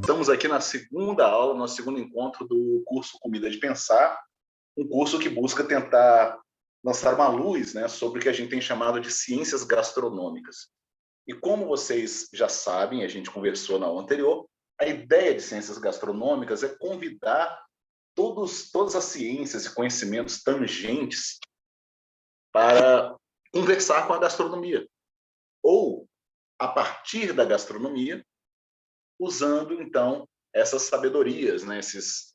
Estamos aqui na segunda aula, nosso segundo encontro do curso Comida de Pensar, um curso que busca tentar lançar uma luz, né, sobre o que a gente tem chamado de ciências gastronômicas. E como vocês já sabem, a gente conversou na aula anterior, a ideia de ciências gastronômicas é convidar todas as ciências e conhecimentos tangentes para conversar com a gastronomia, ou a partir da gastronomia, usando, então, essas sabedorias, né, esses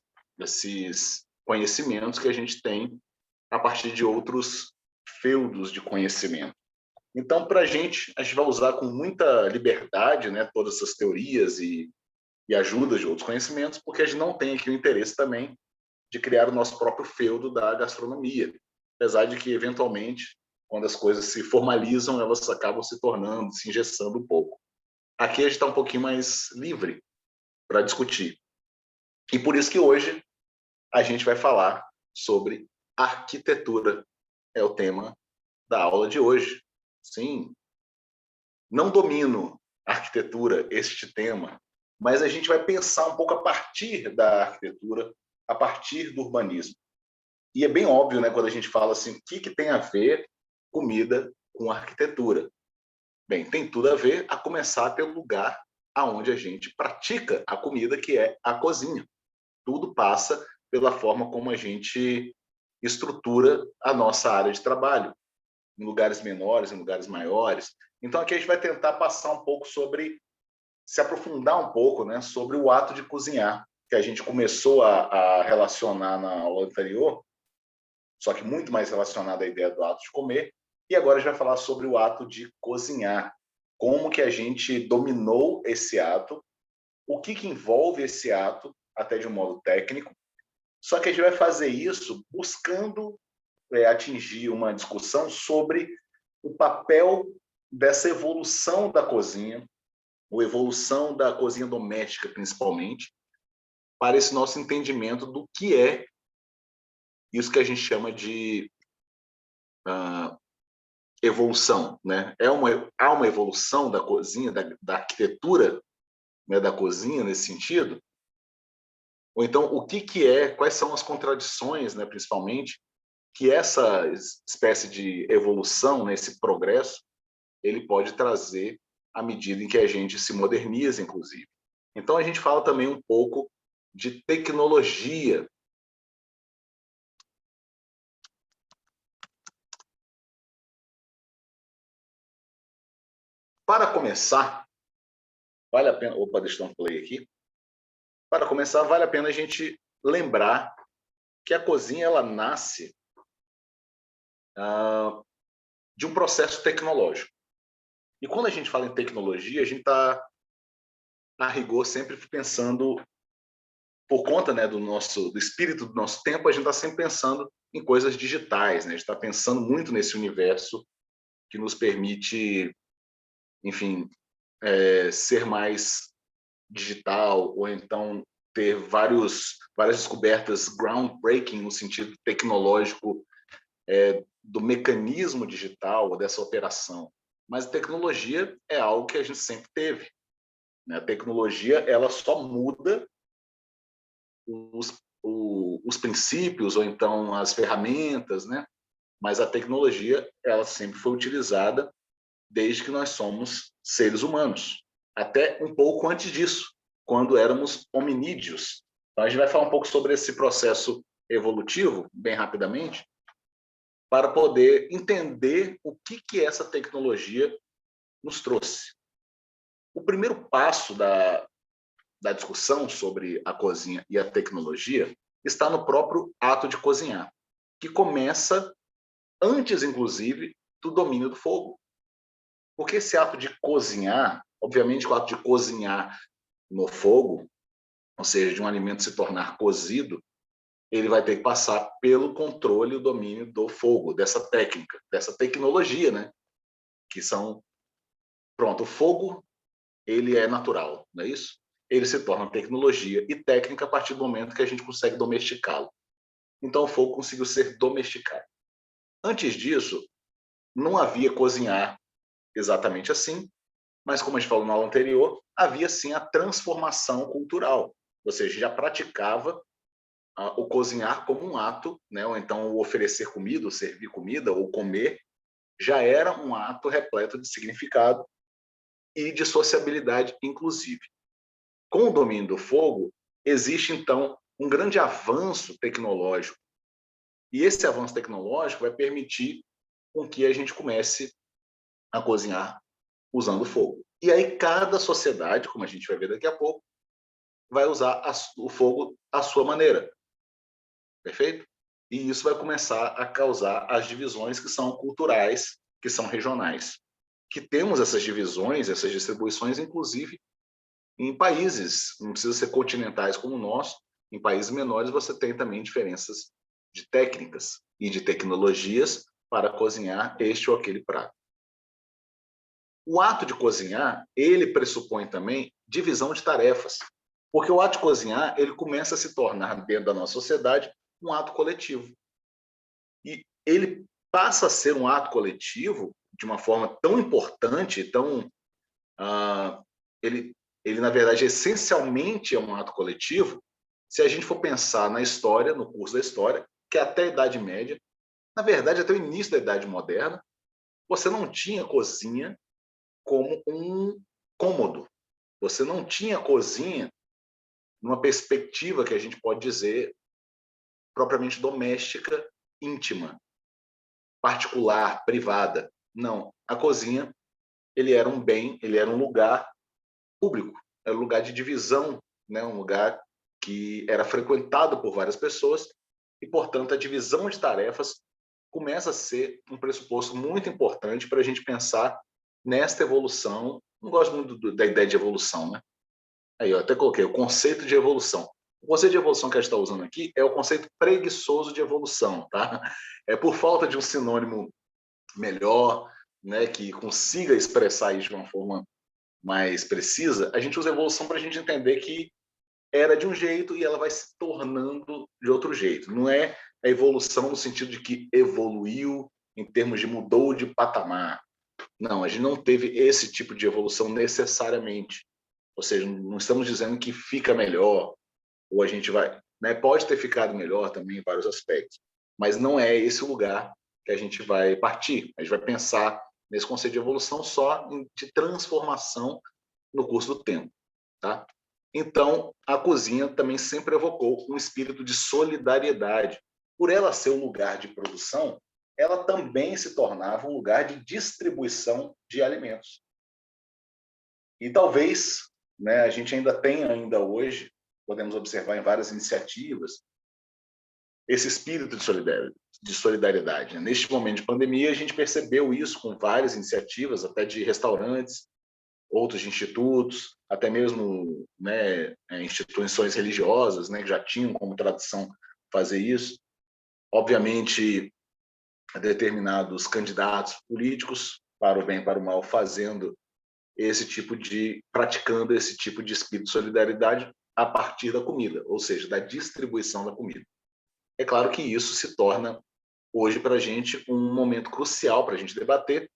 conhecimentos que a gente tem a partir de outros feudos de conhecimento. Então, para a gente vai usar com muita liberdade, né, todas essas teorias e ajudas de outros conhecimentos, porque a gente não tem aqui o interesse também de criar o nosso próprio feudo da gastronomia, apesar de que, eventualmente, quando as coisas se formalizam, elas acabam se tornando, se engessando um pouco. Aqui a gente está um pouquinho mais livre para discutir. E por isso que hoje a gente vai falar sobre arquitetura. É o tema da aula de hoje. Sim, não domino arquitetura, este tema, mas a gente vai pensar um pouco a partir da arquitetura, a partir do urbanismo. E é bem óbvio, né, quando a gente fala assim, o que tem a ver comida com arquitetura? Bem, tem tudo a ver, a começar pelo lugar aonde a gente pratica a comida, que é a cozinha. Tudo passa pela forma como a gente estrutura a nossa área de trabalho, em lugares menores, em lugares maiores. Então, aqui a gente vai tentar passar um pouco sobre, se aprofundar um pouco, né, sobre o ato de cozinhar, que a gente começou a relacionar na aula anterior, só que muito mais relacionado à ideia do ato de comer, e agora a gente vai falar sobre o ato de cozinhar, como que a gente dominou esse ato, o que envolve esse ato, até de um modo técnico, só que a gente vai fazer isso buscando atingir uma discussão sobre o papel dessa evolução da cozinha, ou evolução da cozinha doméstica, principalmente, para esse nosso entendimento do que é isso que a gente chama de evolução, né? Há uma evolução da cozinha, da arquitetura, né, da cozinha nesse sentido? Ou então, o que quais são as contradições, né, principalmente, que essa espécie de evolução, né, esse progresso, ele pode trazer à medida em que a gente se moderniza, inclusive. Então, a gente fala também um pouco de tecnologia. Para começar, vale a pena... Opa, deixa eu dar um play aqui. Para começar, vale a pena a gente lembrar que a cozinha ela nasce de um processo tecnológico. E quando a gente fala em tecnologia, a gente está, a rigor, sempre pensando, por conta, né, do espírito do nosso tempo, a gente está sempre pensando em coisas digitais, né? A gente está pensando muito nesse universo que nos permite, enfim, ser mais digital, ou então ter várias descobertas groundbreaking no sentido tecnológico, do mecanismo digital, dessa operação. Mas a tecnologia é algo que a gente sempre teve, né? A tecnologia ela só muda os princípios, ou então as ferramentas, né? Mas a tecnologia ela sempre foi utilizada desde que nós somos seres humanos, até um pouco antes disso, quando éramos hominídeos. Então, a gente vai falar um pouco sobre esse processo evolutivo, bem rapidamente, para poder entender o que essa tecnologia nos trouxe. O primeiro passo da discussão sobre a cozinha e a tecnologia está no próprio ato de cozinhar, que começa antes, inclusive, do domínio do fogo. Porque esse ato de cozinhar, obviamente o ato de cozinhar no fogo, ou seja, de um alimento se tornar cozido, ele vai ter que passar pelo controle e o domínio do fogo, dessa técnica, dessa tecnologia, né? Que são... Pronto, o fogo, ele é natural, não é isso? Ele se torna tecnologia e técnica a partir do momento que a gente consegue domesticá-lo. Então, o fogo conseguiu ser domesticado. Antes disso, não havia cozinhar exatamente assim, mas como a gente falou na aula anterior, havia sim a transformação cultural, ou seja, já praticava o cozinhar como um ato, né? Ou então o oferecer comida, ou servir comida, ou comer, já era um ato repleto de significado e de sociabilidade, inclusive. Com o domínio do fogo, existe, então, um grande avanço tecnológico. E esse avanço tecnológico vai permitir com que a gente comece a cozinhar usando fogo. E aí cada sociedade, como a gente vai ver daqui a pouco, vai usar o fogo à sua maneira. Perfeito? E isso vai começar a causar as divisões que são culturais, que são regionais. Que temos essas divisões, essas distribuições, inclusive, em países, não precisa ser continentais como o nosso, em países menores você tem também diferenças de técnicas e de tecnologias para cozinhar este ou aquele prato. O ato de cozinhar, ele pressupõe também divisão de tarefas, porque o ato de cozinhar, ele começa a se tornar, dentro da nossa sociedade, um ato coletivo. E ele passa a ser um ato coletivo de uma forma tão importante, tão... Uh, ele, na verdade, essencialmente é um ato coletivo, se a gente for pensar na história, no curso da história, que até a Idade Média, na verdade, até o início da Idade Moderna, você não tinha cozinha como um cômodo. Você não tinha cozinha numa perspectiva que a gente pode dizer propriamente doméstica, íntima, particular, privada. Não, a cozinha, ele era um bem, ele era um lugar público, era um lugar de divisão, né? Um lugar que era frequentado por várias pessoas e, portanto, a divisão de tarefas começa a ser um pressuposto muito importante para a gente pensar nesta evolução. Não gosto muito da ideia de evolução, né? Aí eu até coloquei o conceito de evolução. O conceito de evolução que a gente está usando aqui é o conceito preguiçoso de evolução, tá? É por falta de um sinônimo melhor, né, que consiga expressar isso de uma forma mais precisa, a gente usa evolução para a gente entender que era de um jeito e ela vai se tornando de outro jeito. Não é a evolução no sentido de que evoluiu em termos de mudou de patamar. Não, a gente não teve esse tipo de evolução necessariamente. Ou seja, não estamos dizendo que fica melhor ou a gente vai, né, pode ter ficado melhor também em vários aspectos, mas não é esse o lugar que a gente vai partir. A gente vai pensar nesse conceito de evolução só de transformação no curso do tempo, tá? Então, a cozinha também sempre evocou um espírito de solidariedade. Por ela ser um lugar de produção, ela também se tornava um lugar de distribuição de alimentos. E talvez, né, a gente ainda tenha ainda hoje, podemos observar em várias iniciativas, esse espírito de solidariedade. Neste momento de pandemia, a gente percebeu isso com várias iniciativas, até de restaurantes, outros institutos, até mesmo, né, instituições religiosas, né, que já tinham como tradição fazer isso. Obviamente, determinados candidatos políticos, para o bem e para o mal, praticando esse tipo de espírito de solidariedade a partir da comida, ou seja, da distribuição da comida. É claro que isso se torna, hoje, para a gente, um momento crucial para a gente debater,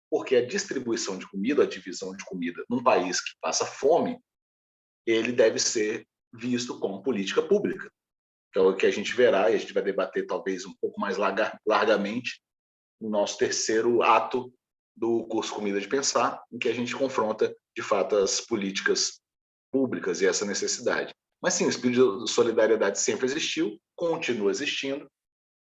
porque a distribuição de comida, a divisão de comida num país que passa fome, ele deve ser visto como política pública, que é o que a gente verá, e a gente vai debater talvez um pouco mais largamente no nosso terceiro ato do curso Comida de Pensar, em que a gente confronta, de fato, as políticas públicas e essa necessidade. Mas sim, o espírito de solidariedade sempre existiu, continua existindo,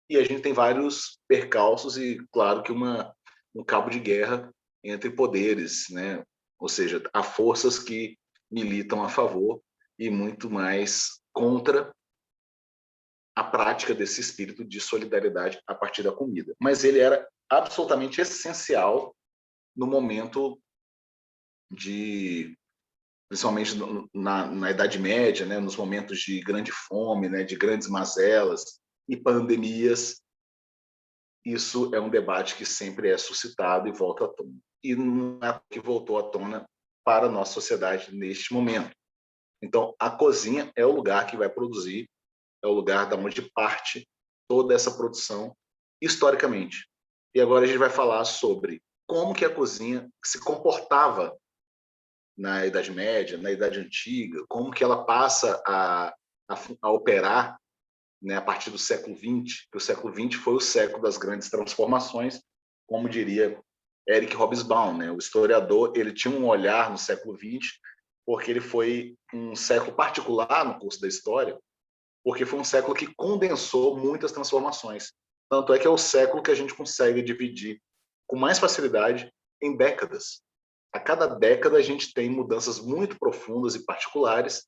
e a gente tem vários percalços e, claro, que um cabo de guerra entre poderes, né? Ou seja, há forças que militam a favor e muito mais contra a prática desse espírito de solidariedade a partir da comida. Mas ele era absolutamente essencial no momento de, principalmente na Idade Média, né, nos momentos de grande fome, né, de grandes mazelas e pandemias. Isso é um debate que sempre é suscitado e volta à tona. E não é que voltou à tona para a nossa sociedade neste momento. Então, a cozinha é o lugar que vai produzir, é o lugar da onde parte toda essa produção historicamente. E agora a gente vai falar sobre como que a cozinha se comportava na Idade Média, na Idade Antiga, como que ela passa a operar, né, a partir do século XX, que o século XX foi o século das grandes transformações, como diria Eric Hobsbawm, né? O historiador, ele tinha um olhar no século XX, porque ele foi um século particular no curso da história, porque foi um século que condensou muitas transformações. Tanto é que é o século que a gente consegue dividir com mais facilidade em décadas. A cada década a gente tem mudanças muito profundas e particulares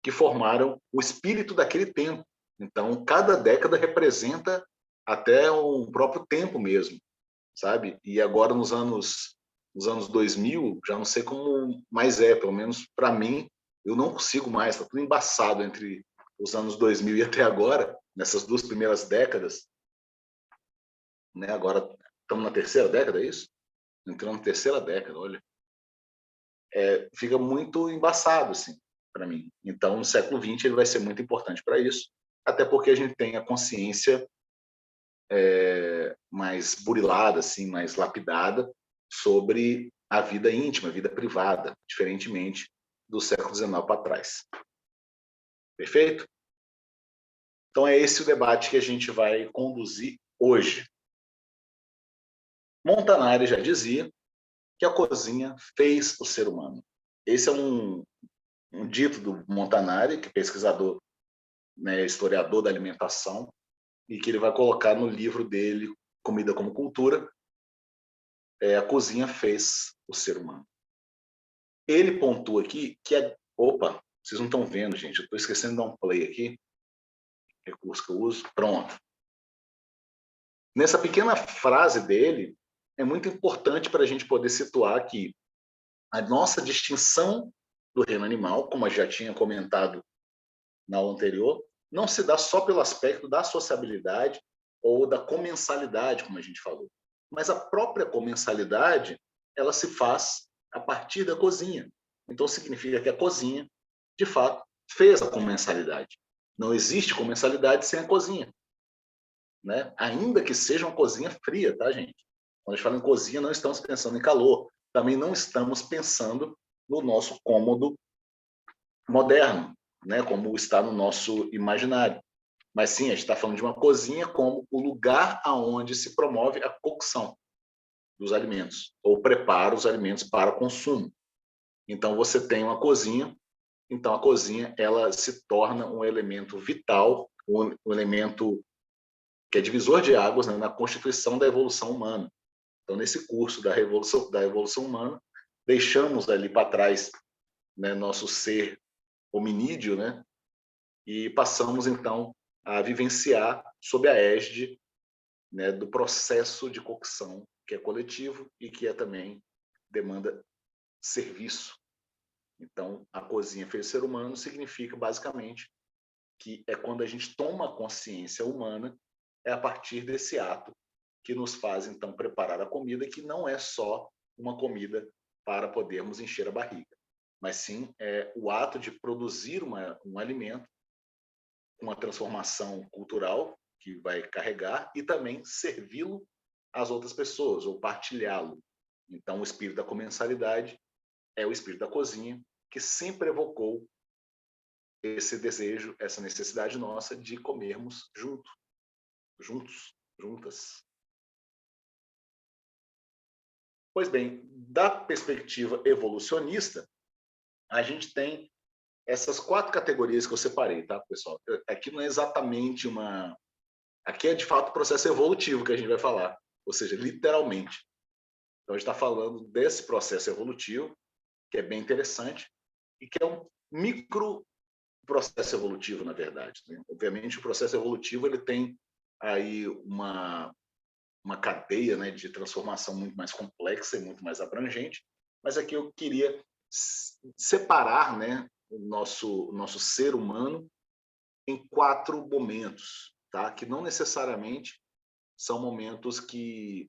que formaram o espírito daquele tempo. Então, cada década representa até um próprio tempo mesmo, sabe? E agora nos anos 2000, já não sei como mais é, pelo menos para mim, eu não consigo mais, está tudo embaçado entre os anos 2000 e até agora, nessas duas primeiras décadas, né? Agora estamos na terceira década, é isso? Entrando na terceira década, olha. Fica muito embaçado, assim, para mim. Então, no século XX, ele vai ser muito importante para isso, até porque a gente tem a consciência mais burilada, assim, mais lapidada sobre a vida íntima, a vida privada, diferentemente do século XIX para trás. Perfeito? Então, é esse o debate que a gente vai conduzir hoje. Montanari já dizia que a cozinha fez o ser humano. Esse é um dito do Montanari, que é pesquisador, né, historiador da alimentação, e que ele vai colocar no livro dele, Comida como Cultura, a cozinha fez o ser humano. Ele pontua aqui que Opa, vocês não estão vendo, gente, eu estou esquecendo de dar um play aqui, recurso que eu uso, pronto. Nessa pequena frase dele, é muito importante para a gente poder situar que a nossa distinção do reino animal, como eu já tinha comentado na aula anterior, não se dá só pelo aspecto da sociabilidade ou da comensalidade, como a gente falou, mas a própria comensalidade, ela se faz a partir da cozinha. Então significa que a cozinha, de fato, fez a comensalidade. Não existe comensalidade sem a cozinha, né? Ainda que seja uma cozinha fria, tá, gente? Quando a gente fala em cozinha, não estamos pensando em calor, também não estamos pensando no nosso cômodo moderno, né, como está no nosso imaginário. Mas sim, a gente está falando de uma cozinha como o lugar aonde se promove a cocção dos alimentos, ou prepara os alimentos para consumo. Então, você tem uma cozinha, então a cozinha ela se torna um elemento vital, um elemento que é divisor de águas, né, na constituição da evolução humana. Então, nesse curso da evolução humana, deixamos ali para trás, né, nosso ser hominídeo, né, e passamos, então, a vivenciar sob a égide, né, do processo de cocção, que é coletivo e que também demanda serviço. Então, a cozinha fez o ser humano significa, basicamente, que é quando a gente toma a consciência humana, é a partir desse ato que nos faz, então, preparar a comida, que não é só uma comida para podermos encher a barriga, mas sim o ato de produzir um alimento, uma transformação cultural que vai carregar e também servi-lo às outras pessoas ou partilhá-lo. Então, o espírito da comensalidade é o espírito da cozinha que sempre evocou esse desejo, essa necessidade nossa de comermos juntos, juntas. Pois bem, da perspectiva evolucionista, a gente tem essas 4 categorias que eu separei, tá, pessoal? Aqui não é exatamente uma... Aqui é, de fato, o processo evolutivo que a gente vai falar, ou seja, literalmente. Então, a gente está falando desse processo evolutivo, que é bem interessante, e que é um micro processo evolutivo, na verdade, né? Obviamente, o processo evolutivo ele tem aí uma cadeia, né, de transformação muito mais complexa e muito mais abrangente, mas aqui eu queria separar, né, o nosso ser humano em 4 momentos, tá? Que não necessariamente são momentos que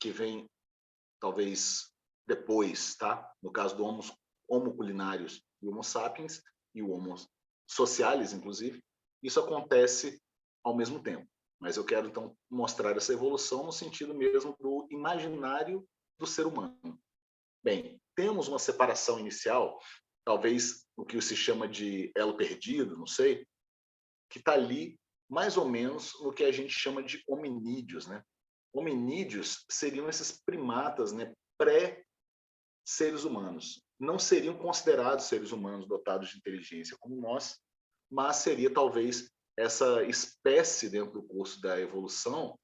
vêm talvez depois, tá? No caso do Homo culinários e Homo sapiens e o Homo socialis, inclusive, isso acontece ao mesmo tempo. Mas eu quero então mostrar essa evolução no sentido mesmo do imaginário do ser humano. Bem, temos uma separação inicial, talvez o que se chama de elo perdido, não sei, que está ali mais ou menos no que a gente chama de hominídeos, né? Hominídeos seriam esses primatas, né, pré-seres humanos. Não seriam considerados seres humanos dotados de inteligência como nós, mas seria talvez essa espécie dentro do curso da evolução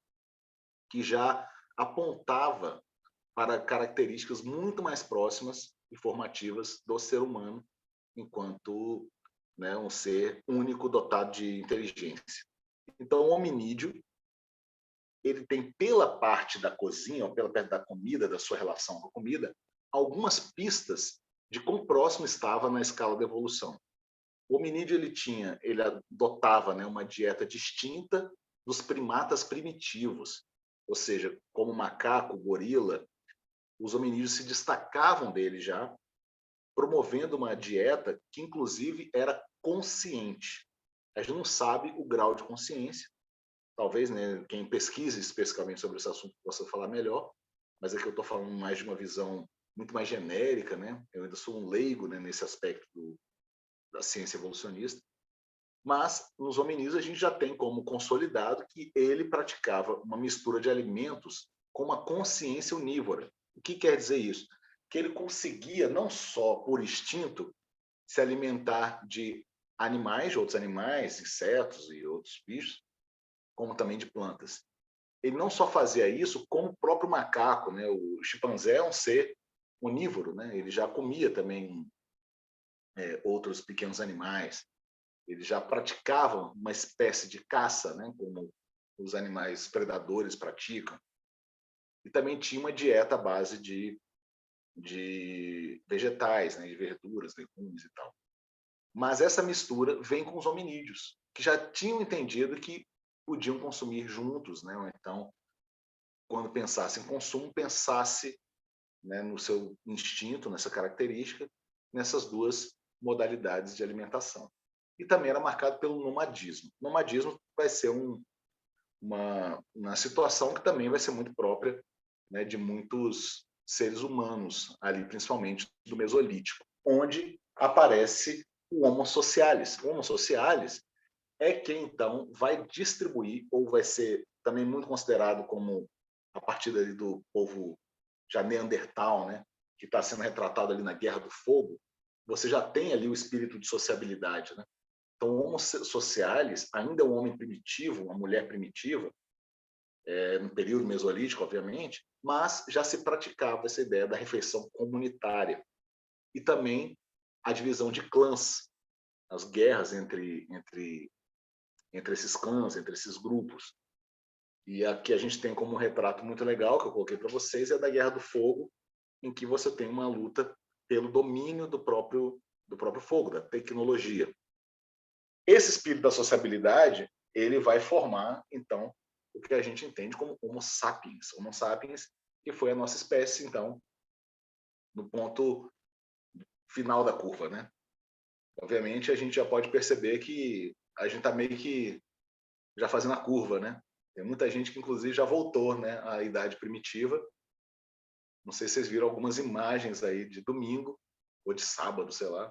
que já apontava para características muito mais próximas e formativas do ser humano enquanto, né, um ser único dotado de inteligência. Então, o hominídeo ele tem pela parte da cozinha, ou pela parte da comida, da sua relação com a comida, algumas pistas de quão próximo estava na escala da evolução. O hominídeo ele adotava, né, uma dieta distinta dos primatas primitivos, ou seja, como macaco, gorila, os hominídeos se destacavam dele já, promovendo uma dieta que, inclusive, era consciente. A gente não sabe o grau de consciência, talvez, né, quem pesquise especificamente sobre esse assunto possa falar melhor, mas aqui eu estou falando mais de uma visão muito mais genérica, né? Eu ainda sou um leigo, né, nesse aspecto da ciência evolucionista, mas nos hominídeos a gente já tem como consolidado que ele praticava uma mistura de alimentos com uma consciência onívora. O que quer dizer isso? Que ele conseguia, não só por instinto, se alimentar de animais, de outros animais, insetos e outros bichos, como também de plantas. Ele não só fazia isso, como o próprio macaco, né? O chimpanzé é um ser onívoro, né? Ele já comia também outros pequenos animais. Ele já praticava uma espécie de caça, né? Como os animais predadores praticam. E também tinha uma dieta à base de vegetais, né? De verduras, legumes e tal. Mas essa mistura vem com os hominídeos, que já tinham entendido que podiam consumir juntos, né? Ou então, quando pensasse em consumo, pensasse, né, no seu instinto, nessa característica, nessas duas modalidades de alimentação. E também era marcado pelo nomadismo. O nomadismo vai ser uma situação que também vai ser muito própria, né, de muitos seres humanos, ali principalmente do Mesolítico, onde aparece o Homo socialis. O Homo socialis é quem, então, vai distribuir, ou vai ser também muito considerado como a partir ali do povo já neandertal, né, que está sendo retratado ali na Guerra do Fogo, você já tem ali o espírito de sociabilidade, né? Então, o Homo socialis ainda é um homem primitivo, uma mulher primitiva, no período mesolítico, obviamente, mas já se praticava essa ideia da refeição comunitária e também a divisão de clãs, as guerras entre esses clãs, entre esses grupos. E aqui a gente tem como um retrato muito legal que eu coloquei para vocês é da Guerra do Fogo, em que você tem uma luta pelo domínio do próprio fogo, da tecnologia. Esse espírito da sociabilidade, ele vai formar, então, o que a gente entende como Homo sapiens. Homo sapiens, que foi a nossa espécie, então, no ponto final da curva, né? Obviamente, a gente já pode perceber que a gente está meio que já fazendo a curva, né? Tem muita gente que, inclusive, já voltou, né, à idade primitiva. Não sei se vocês viram algumas imagens aí de domingo ou de sábado, sei lá,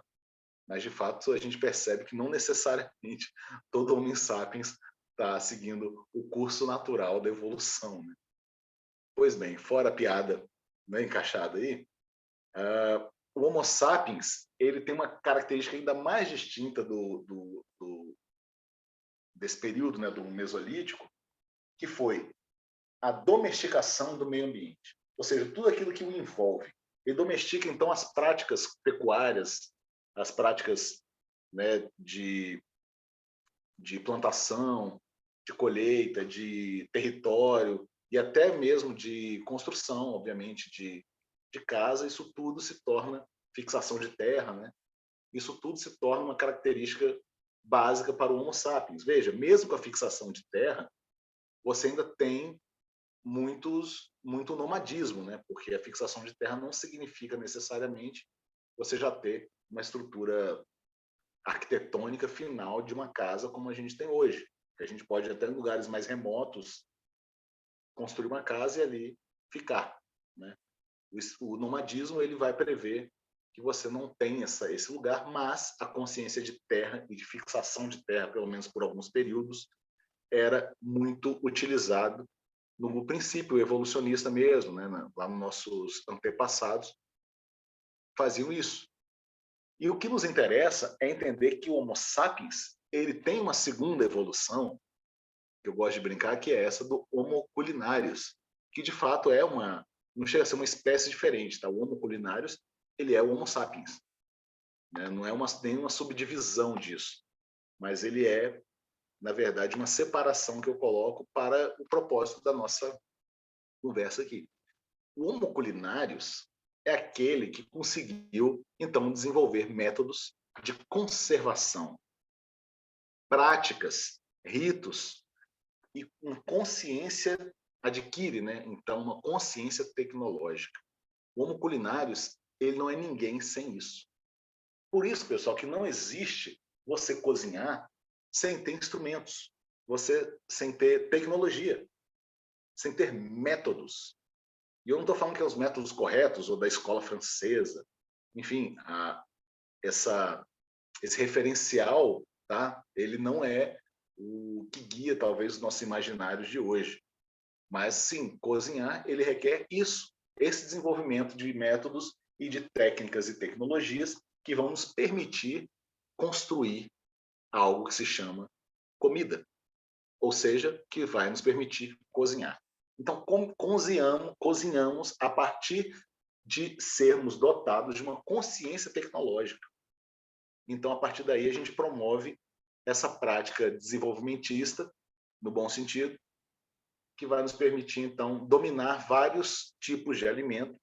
mas de fato a gente percebe que não necessariamente todo homem sapiens está seguindo o curso natural da evolução, né? Pois bem, fora a piada, né, encaixada aí, o Homo sapiens ele tem uma característica ainda mais distinta desse período, né, do Mesolítico, que foi a domesticação do meio ambiente, ou seja, tudo aquilo que o envolve. Ele domestica, então, as práticas pecuárias, as práticas, né, de plantação, de colheita, de território e até mesmo de construção, obviamente, de casa. Isso tudo se torna fixação de terra, né? Isso tudo se torna uma característica básica para o Homo sapiens. Veja, mesmo com a fixação de terra, você ainda tem muito nomadismo, né? Porque a fixação de terra não significa necessariamente você já ter uma estrutura arquitetônica final de uma casa como a gente tem hoje. A gente pode até em lugares mais remotos construir uma casa e ali ficar, né? O nomadismo ele vai prever que você não tem esse lugar, mas a consciência de terra e de fixação de terra, pelo menos por alguns períodos, era muito utilizado no princípio evolucionista mesmo, né? Lá nos nossos antepassados faziam isso. E o que nos interessa é entender que o Homo sapiens ele tem uma segunda evolução, que eu gosto de brincar, que é essa do Homo culinarius, que de fato não chega a ser uma espécie diferente, tá? O Homo culinarius ele é o Homo sapiens, né? Não é nenhuma subdivisão disso, mas ele é, na verdade, uma separação que eu coloco para o propósito da nossa conversa aqui. O Homo culinarius é aquele que conseguiu, então, desenvolver métodos de conservação, práticas, ritos, e com consciência adquire, né? Então, uma consciência tecnológica. O Homo culinarius, ele não é ninguém sem isso. Por isso, pessoal, que não existe você cozinhar sem ter instrumentos, você sem ter tecnologia, sem ter métodos. E eu não estou falando que é os métodos corretos ou da escola francesa, enfim, esse referencial, tá? Ele não é o que guia talvez os nossos imaginários de hoje. Mas sim, cozinhar ele requer isso, esse desenvolvimento de métodos e de técnicas e tecnologias que vão nos permitir construir algo que se chama comida, ou seja, que vai nos permitir cozinhar. Então, como cozinhamos a partir de sermos dotados de uma consciência tecnológica. Então, a partir daí, a gente promove essa prática desenvolvimentista, no bom sentido, que vai nos permitir, então, dominar vários tipos de alimento,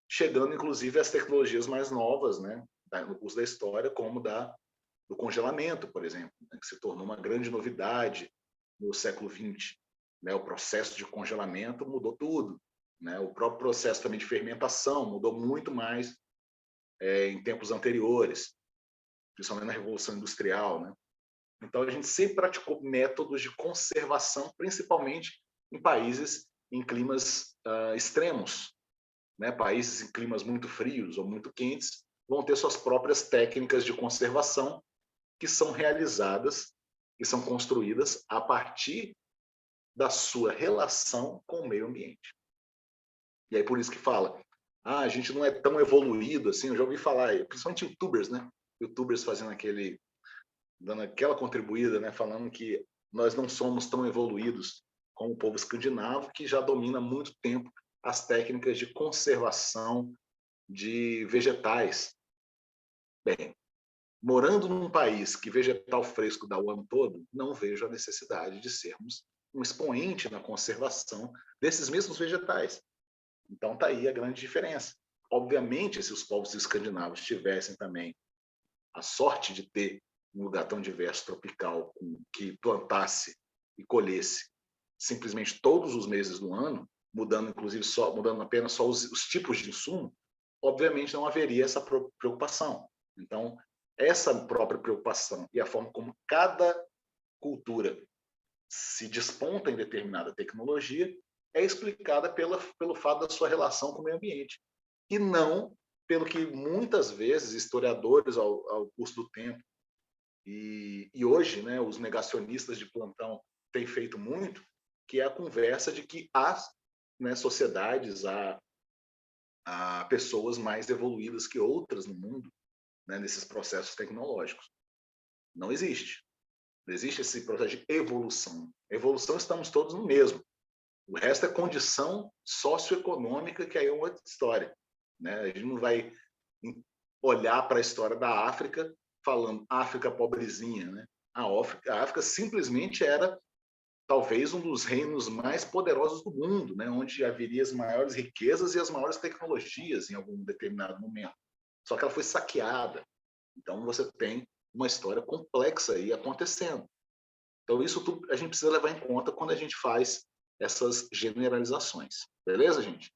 chegando, inclusive, às tecnologias mais novas, né, no curso da história, como do congelamento, por exemplo, né, que se tornou uma grande novidade no século XX. Né, o processo de congelamento mudou tudo. Né, o próprio processo também de fermentação mudou muito mais em tempos anteriores, principalmente na Revolução Industrial. Né? Então, a gente sempre praticou métodos de conservação, principalmente em países em climas extremos. Né? Países em climas muito frios ou muito quentes vão ter suas próprias técnicas de conservação que são realizadas e são construídas a partir da sua relação com o meio ambiente. E aí por isso que fala, a gente não é tão evoluído assim, eu já ouvi falar, principalmente youtubers, né? Youtubers fazendo dando aquela contribuída, né? Falando que nós não somos tão evoluídos como o povo escandinavo, que já domina há muito tempo as técnicas de conservação de vegetais. Bem, morando num país que vegetal fresco dá o ano todo, não vejo a necessidade de sermos um expoente na conservação desses mesmos vegetais. Então está aí a grande diferença. Obviamente, se os povos escandinavos tivessem também a sorte de ter um lugar tão diverso, tropical, que plantasse e colhesse simplesmente todos os meses do ano, mudando apenas só os tipos de insumo, obviamente não haveria essa preocupação. Então, essa própria preocupação e a forma como cada cultura se desponta em determinada tecnologia é explicada pelo fato da sua relação com o meio ambiente. E não pelo que muitas vezes historiadores ao curso do tempo e hoje, né, os negacionistas de plantão têm feito muito, que é a conversa de que há, né, sociedades, há pessoas mais evoluídas que outras no mundo, né, nesses processos tecnológicos. Não existe. Não existe esse processo de evolução. Evolução estamos todos no mesmo. O resto é condição socioeconômica, que aí é uma outra história. Né? A gente não vai olhar para a história da África falando África pobrezinha. Né? A África simplesmente era talvez um dos reinos mais poderosos do mundo, né? Onde haveria as maiores riquezas e as maiores tecnologias em algum determinado momento. Só que ela foi saqueada. Então você tem uma história complexa aí acontecendo. Então isso tudo a gente precisa levar em conta quando a gente faz essas generalizações. Beleza, gente?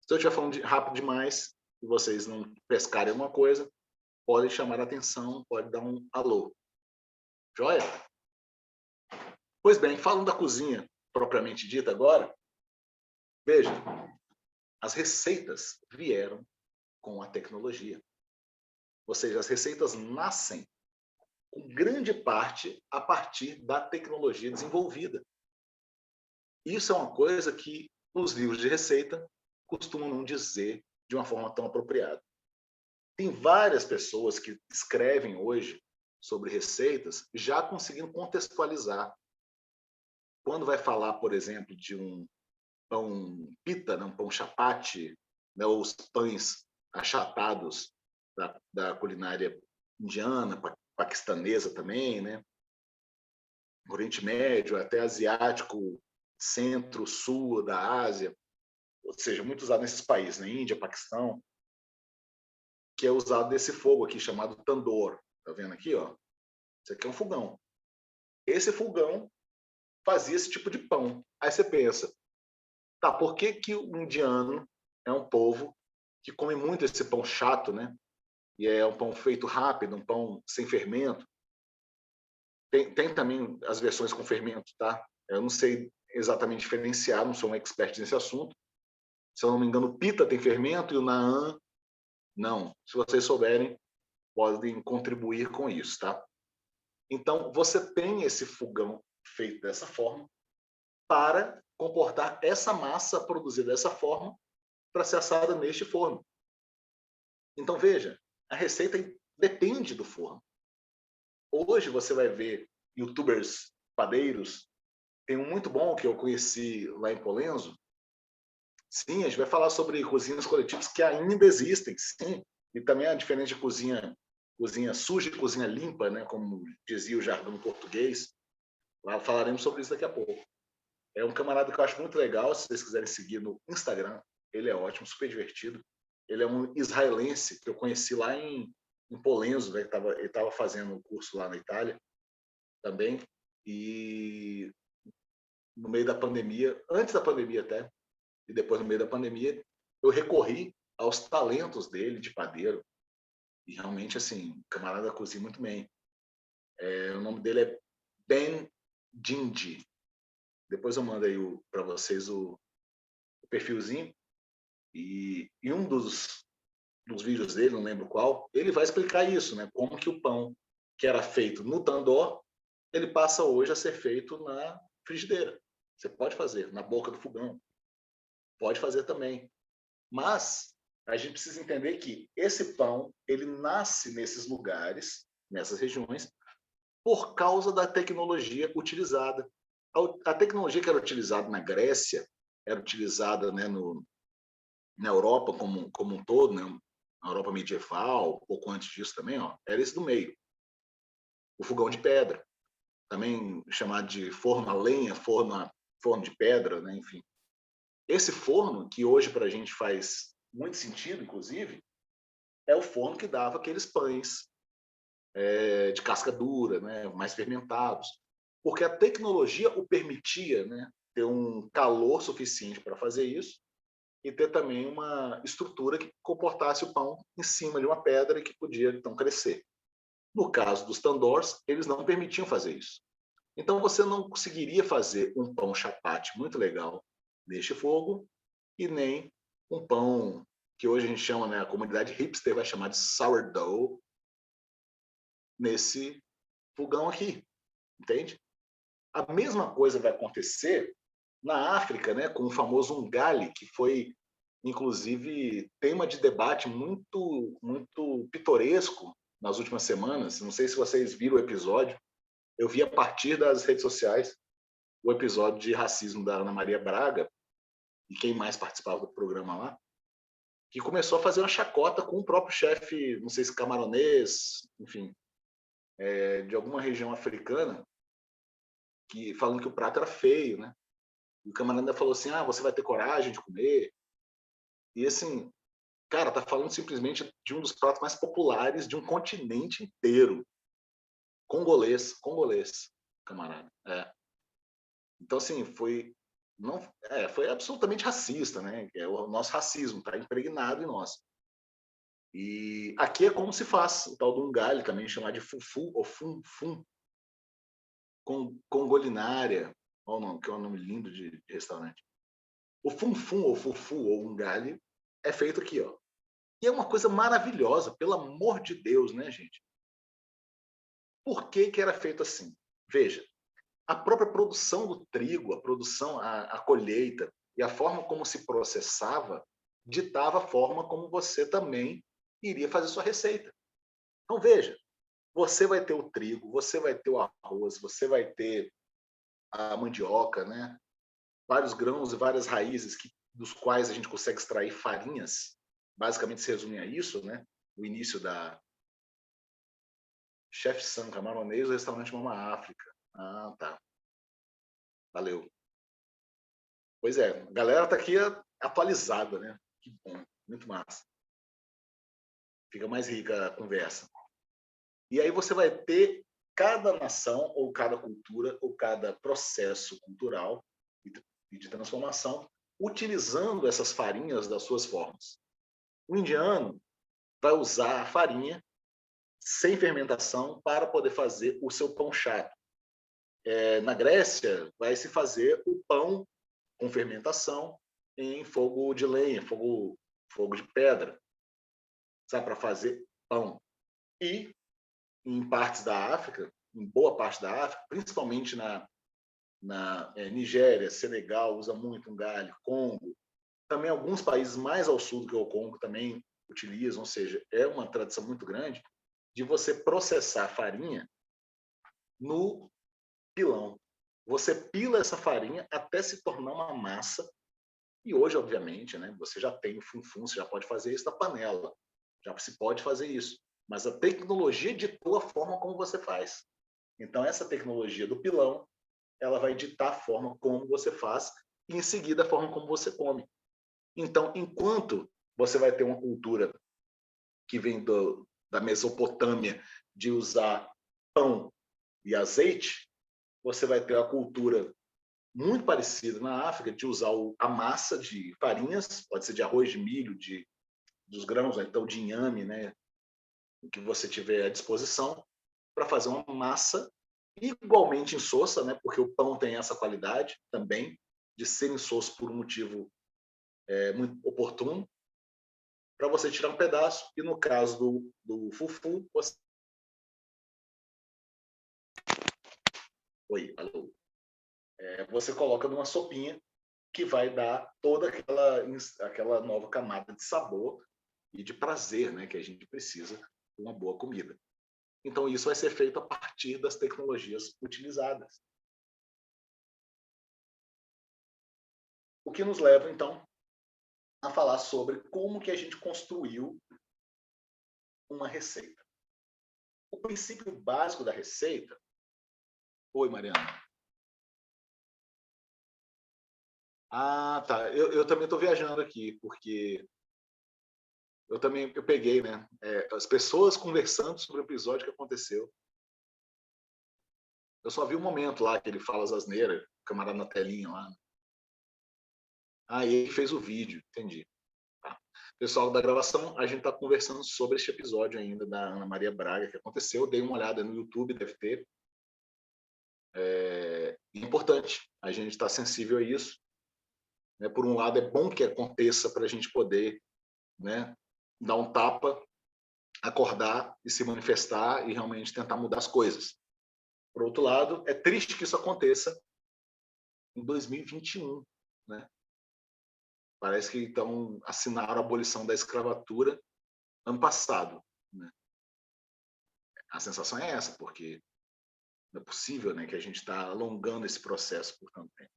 Se eu estiver falando rápido demais e vocês não pescarem alguma coisa, podem chamar a atenção, pode dar um alô. Joia? Pois bem, falando da cozinha propriamente dita agora, veja, as receitas vieram com a tecnologia. Ou seja, as receitas nascem, com grande parte, a partir da tecnologia desenvolvida. Isso é uma coisa que os livros de receita costumam não dizer de uma forma tão apropriada. Tem várias pessoas que escrevem hoje sobre receitas já conseguindo contextualizar. Quando vai falar, por exemplo, de um pão pita, né, um pão chapati, né, ou os pães achatados da culinária indiana, paquistanesa também, né? Oriente Médio, até asiático, centro, sul da Ásia, ou seja, muito usado nesses países, né? Índia, Paquistão, que é usado desse fogo aqui chamado tandoor. Tá vendo aqui, ó? Isso aqui é um fogão. Esse fogão fazia esse tipo de pão. Aí você pensa, tá, por que que o indiano é um povo que come muito esse pão chato, né? E é um pão feito rápido, um pão sem fermento. Tem também as versões com fermento, tá? Eu não sei exatamente diferenciar, não sou um expert nesse assunto. Se eu não me engano, o pita tem fermento e o naan não. Se vocês souberem, podem contribuir com isso, tá? Então, você tem esse fogão feito dessa forma para comportar essa massa produzida dessa forma para ser assada neste forno. Então, veja, a receita depende do forno. Hoje você vai ver youtubers padeiros, tem um muito bom que eu conheci lá em Polenzo. Sim, a gente vai falar sobre cozinhas coletivas que ainda existem, sim. E também a diferença de cozinha suja e cozinha limpa, né, como dizia o jargão português. Lá falaremos sobre isso daqui a pouco. É um camarada que eu acho muito legal, se vocês quiserem seguir no Instagram. Ele é ótimo, super divertido. Ele é um israelense que eu conheci lá em Polenzo, né? Ele estava fazendo um curso lá na Itália também. E no meio da pandemia, antes da pandemia até, e depois no meio da pandemia, eu recorri aos talentos dele de padeiro. E realmente, assim, o camarada cozinha muito bem. O nome dele é Ben Dindi. Depois eu mando aí para vocês o perfilzinho. E um dos vídeos dele, não lembro qual, ele vai explicar isso, né? Como que o pão que era feito no tandoor, ele passa hoje a ser feito na frigideira. Você pode fazer na boca do fogão. Pode fazer também. Mas a gente precisa entender que esse pão, ele nasce nesses lugares, nessas regiões, por causa da tecnologia utilizada. A tecnologia que era utilizada na Grécia, era utilizada, né, na Europa como um todo, né, na Europa medieval, pouco antes disso também, ó, era esse do meio. O fogão de pedra, também chamado de forno a lenha, forno de pedra, né, enfim. Esse forno, que hoje para a gente faz muito sentido, inclusive, é o forno que dava aqueles pães de casca dura, né, mais fermentados, porque a tecnologia o permitia, né, ter um calor suficiente para fazer isso e ter também uma estrutura que comportasse o pão em cima de uma pedra e que podia então crescer. No caso dos tandoors, eles não permitiam fazer isso. Então você não conseguiria fazer um pão chapati muito legal neste fogo e nem um pão que hoje a gente chama, né, a comunidade hipster vai chamar de sourdough nesse fogão aqui, entende? A mesma coisa vai acontecer na África, né, com o famoso ngali, que foi inclusive tema de debate muito pitoresco nas últimas semanas. Não sei se vocês viram o episódio. Eu vi a partir das redes sociais o episódio de racismo da Ana Maria Braga e quem mais participava do programa lá, que começou a fazer uma chacota com o próprio chefe, não sei se camaronês, enfim, de alguma região africana, que falando que o prato era feio, né? E o camarada falou assim: "Ah, você vai ter coragem de comer?" E assim, cara, tá falando simplesmente de um dos pratos mais populares de um continente inteiro. Congolês, camarada. Então, assim, foi absolutamente racista, né? O nosso racismo está impregnado em nós. E aqui é como se faz o tal do ngali, também chamado de fufu ou fum-fum, congolinária, que é um nome lindo de restaurante. O funfun, ou fufu, ou ungalho, é feito aqui, ó. E é uma coisa maravilhosa, pelo amor de Deus, né, gente? Por que que era feito assim? Veja, a própria produção do trigo, a produção, a colheita e a forma como se processava ditava a forma como você também iria fazer sua receita. Então veja, você vai ter o trigo, você vai ter o arroz, você vai ter a mandioca, né? Vários grãos e várias raízes dos quais a gente consegue extrair farinhas. Basicamente se resume a isso, né? O início da Chef Sam, camaronês, o restaurante Mama África. Ah, tá. Valeu. Pois é, a galera tá aqui atualizada, né? Que bom, muito massa. Fica mais rica a conversa. E aí você vai ter cada nação, ou cada cultura, ou cada processo cultural e de transformação, utilizando essas farinhas das suas formas. O indiano vai usar a farinha sem fermentação para poder fazer o seu pão chato. Na Grécia, vai se fazer o pão com fermentação em fogo de lenha, fogo de pedra, sabe, para fazer pão. E em partes da África, em boa parte da África, principalmente na Nigéria, Senegal, usa muito um galho, Congo, também alguns países mais ao sul do que o Congo também utilizam, ou seja, é uma tradição muito grande de você processar farinha no pilão. Você pila essa farinha até se tornar uma massa. E hoje, obviamente, né, você já tem o funfun, você já pode fazer isso na panela. Já se pode fazer isso. Mas a tecnologia ditou a forma como você faz. Então, essa tecnologia do pilão, ela vai ditar a forma como você faz e, em seguida, a forma como você come. Então, enquanto você vai ter uma cultura que vem da Mesopotâmia de usar pão e azeite, você vai ter a cultura muito parecida na África de usar a massa de farinhas, pode ser de arroz, de milho, dos grãos, então de inhame, né, o que você tiver à disposição, para fazer uma massa igualmente insossa, né, porque o pão tem essa qualidade também de ser insosso por um motivo muito oportuno, para você tirar um pedaço, e no caso do fufu, você coloca numa sopinha que vai dar toda aquela nova camada de sabor e de prazer, né, que a gente precisa de uma boa comida. Então, isso vai ser feito a partir das tecnologias utilizadas. O que nos leva, então, a falar sobre como que a gente construiu uma receita. O princípio básico da receita... Oi, Mariana. Ah, tá. Eu também estou viajando aqui, porque eu peguei, né? As pessoas conversando sobre o episódio que aconteceu. Eu só vi um momento lá que ele fala as asneiras, o camarada na telinha lá. Ah, e ele fez o vídeo, entendi. Tá. Pessoal da gravação, a gente está conversando sobre este episódio ainda da Ana Maria Braga que aconteceu. Dei uma olhada no YouTube, deve ter. É importante a gente estar sensível a isso. Né? Por um lado, é bom que aconteça para a gente poder, né, dar um tapa, acordar e se manifestar e realmente tentar mudar as coisas. Por outro lado, é triste que isso aconteça em 2021, né? Parece que então assinaram a abolição da escravatura ano passado, né? A sensação é essa, porque não é possível, né, que a gente está alongando esse processo por tanto tempo.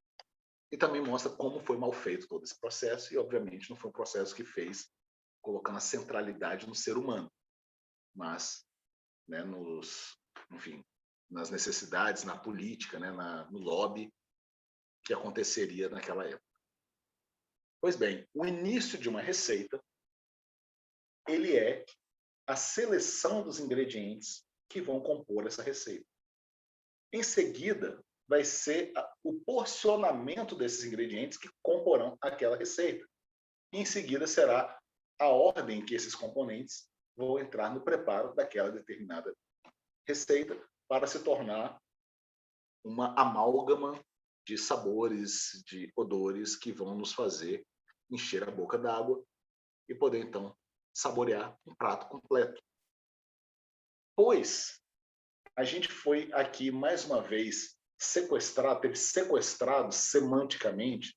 E também mostra como foi mal feito todo esse processo e, obviamente, não foi um processo que fez colocando a centralidade no ser humano, mas, né, enfim, nas necessidades, na política, né, no lobby que aconteceria naquela época. Pois bem, o início de uma receita, ele é a seleção dos ingredientes que vão compor essa receita. Em seguida, vai ser o porcionamento desses ingredientes que comporão aquela receita. E em seguida será a ordem que esses componentes vão entrar no preparo daquela determinada receita para se tornar uma amálgama de sabores, de odores que vão nos fazer encher a boca d'água e poder, então, saborear um prato completo. Pois a gente foi aqui, mais uma vez, teve sequestrado semanticamente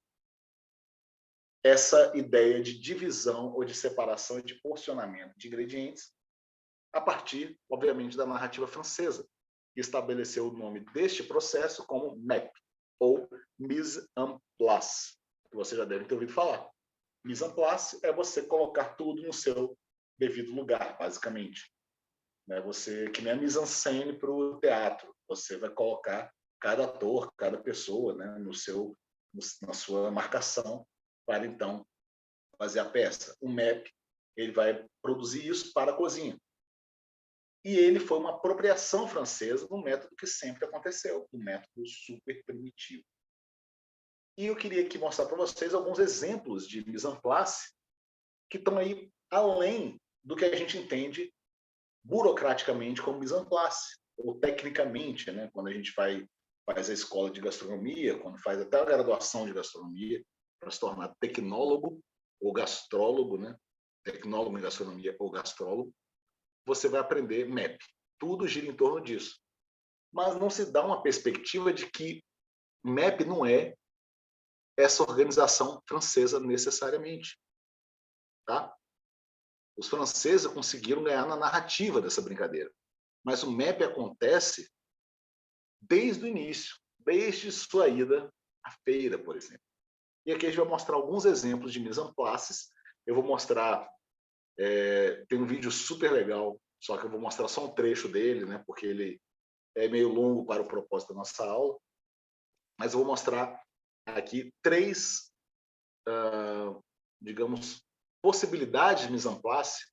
essa ideia de divisão ou de separação e de porcionamento de ingredientes a partir, obviamente, da narrativa francesa, que estabeleceu o nome deste processo como MEP, ou mise en place, que você já deve ter ouvido falar. Mise en place é você colocar tudo no seu devido lugar, basicamente. Você, que nem a mise en scène para o teatro, você vai colocar cada ator, cada pessoa, né, na sua marcação, para então fazer a peça. O MEP, ele vai produzir isso para a cozinha. E ele foi uma apropriação francesa do método que sempre aconteceu, do método super primitivo. E eu queria aqui mostrar para vocês alguns exemplos de mise en place que estão aí além do que a gente entende burocraticamente como mise en place, ou tecnicamente, né? Quando a gente faz a escola de gastronomia, quando faz até a graduação de gastronomia, para se tornar tecnólogo ou gastrólogo, né? Tecnólogo em gastronomia ou gastrólogo, você vai aprender MEP. Tudo gira em torno disso. Mas não se dá uma perspectiva de que MEP não é essa organização francesa necessariamente. Tá? Os franceses conseguiram ganhar na narrativa dessa brincadeira. Mas o MEP acontece desde o início, desde sua ida à feira, por exemplo. E aqui a gente vai mostrar alguns exemplos de mise en place. Eu vou mostrar, tem um vídeo super legal, só que eu vou mostrar só um trecho dele, né, porque ele é meio longo para o propósito da nossa aula. Mas eu vou mostrar aqui 3, digamos, possibilidades de mise en place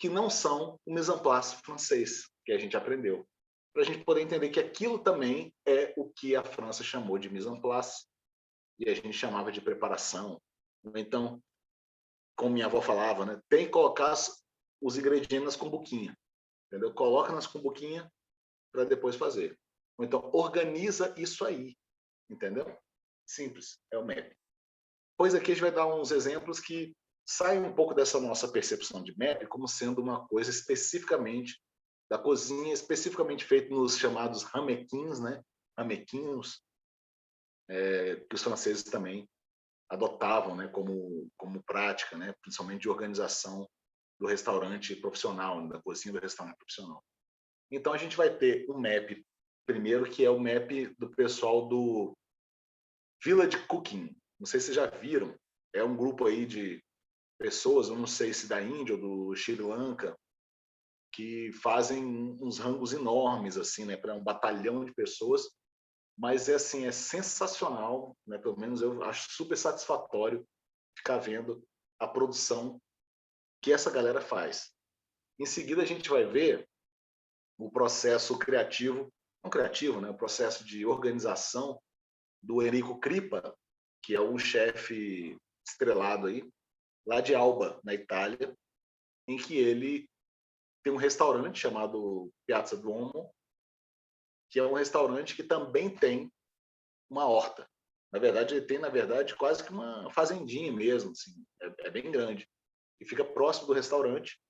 que não são o mise en place francês, que a gente aprendeu. Para a gente poder entender que aquilo também é o que a França chamou de mise en place e a gente chamava de preparação. Então, como minha avó falava, né, tem que colocar os ingredientes nas cumbuquinhas, entendeu? Coloca nas cumbuquinhas para depois fazer. Ou então, organiza isso aí, entendeu? Simples, é o MEP. Pois aqui a gente vai dar uns exemplos que saem um pouco dessa nossa percepção de MEP como sendo uma coisa especificamente da cozinha, especificamente feito nos chamados ramequins, né? Ramequinhos, que os franceses também adotavam, né, como prática, né, principalmente de organização do restaurante profissional, da cozinha do restaurante profissional. Então a gente vai ter um MEP primeiro, que é o MEP do pessoal do Village Cooking. Não sei se vocês já viram, é um grupo aí de pessoas, eu não sei se da Índia ou do Sri Lanka, que fazem uns rangos enormes assim, né, para um batalhão de pessoas. Mas é sensacional, né? Pelo menos eu acho super satisfatório ficar vendo a produção que essa galera faz. Em seguida a gente vai ver o processo criativo, não criativo, né? O processo de organização do Enrico Crippa, que é um chefe estrelado aí, lá de Alba, na Itália, em que ele tem um restaurante chamado Piazza Duomo, que é um restaurante que também tem uma horta. Na verdade, ele tem, quase que uma fazendinha mesmo, assim, é bem grande. E fica próximo do restaurante,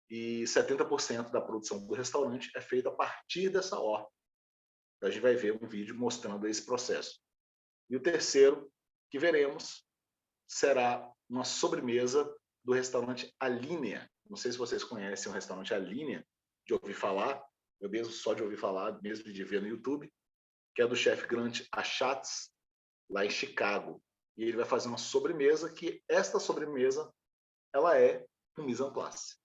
e 70% da produção do restaurante é feita a partir dessa horta. Então, a gente vai ver um vídeo mostrando esse processo. E o terceiro que veremos será uma sobremesa do restaurante Alinea. Não sei se vocês conhecem o restaurante Alinea, de ouvir falar, eu mesmo só de ouvir falar, mesmo de ver no YouTube, que é do chefe Grant Achatz, lá em Chicago. E ele vai fazer uma sobremesa que esta sobremesa ela é um mise en place.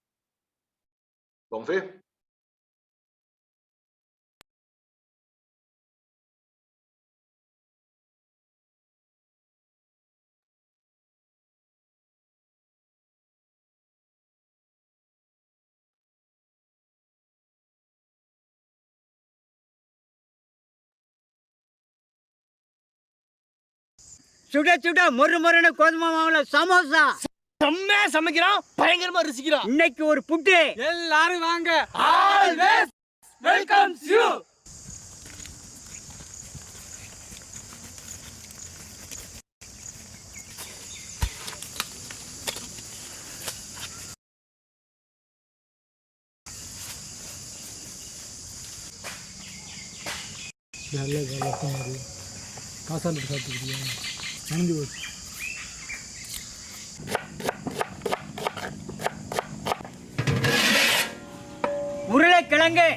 Vamos ver? சுட சுட மொறு மொறுன்னு கோதுமை மாவுல சமோசா செம்மையா சமைக்கிறான், பயங்கரமா ருசிக்கிறான். இன்னைக்கு ஒரு புட்டு. எல்லாரும் வாங்க. Always welcomes you. நல்ல கலப்பு மாதிரி காசால் சாப்பிட்டுக்கிறியா நன்றி போச்சு உருளைக்கிழங்கு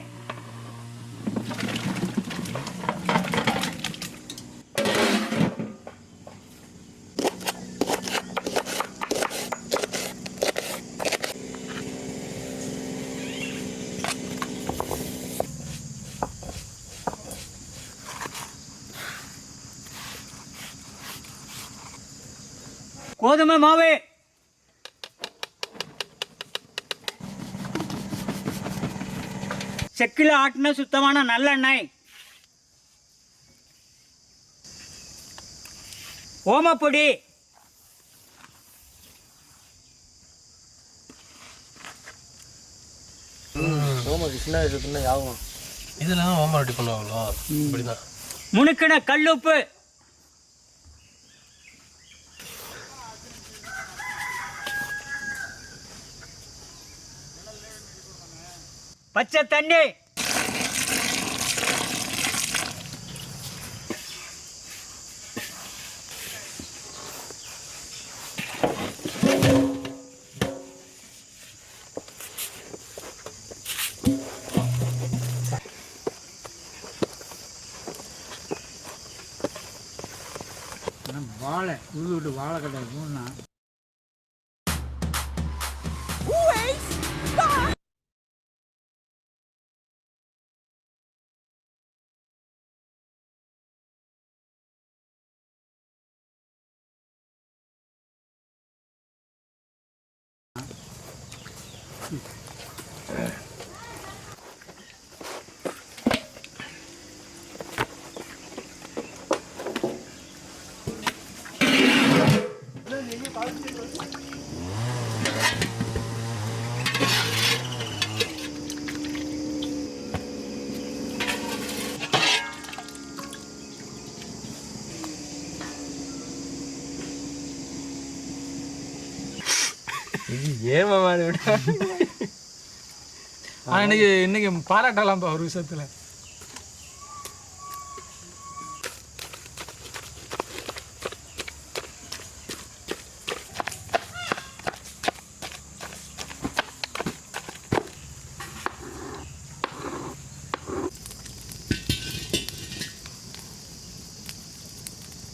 கோதுமை மாவு செக்கில் ஆட்டின சுத்தமான நல்லெண்ணெய் ஓமப்பொடி ஓமக்கு சின்ன வயசுல தின்னா ஆகும் இதெல்லாம் தான் ஓமம் ரெடி பண்ணுவாங்களோ இப்படிதான் முணுக்கின கல்லுப்பு பச்சை தண்ணி வாழை உழுது விட்டு வாழை கடை இருக்கும்னா ஏமாடு இன்னைக்கு பாராட்டலாம்ப்பா ஒரு விஷயத்துல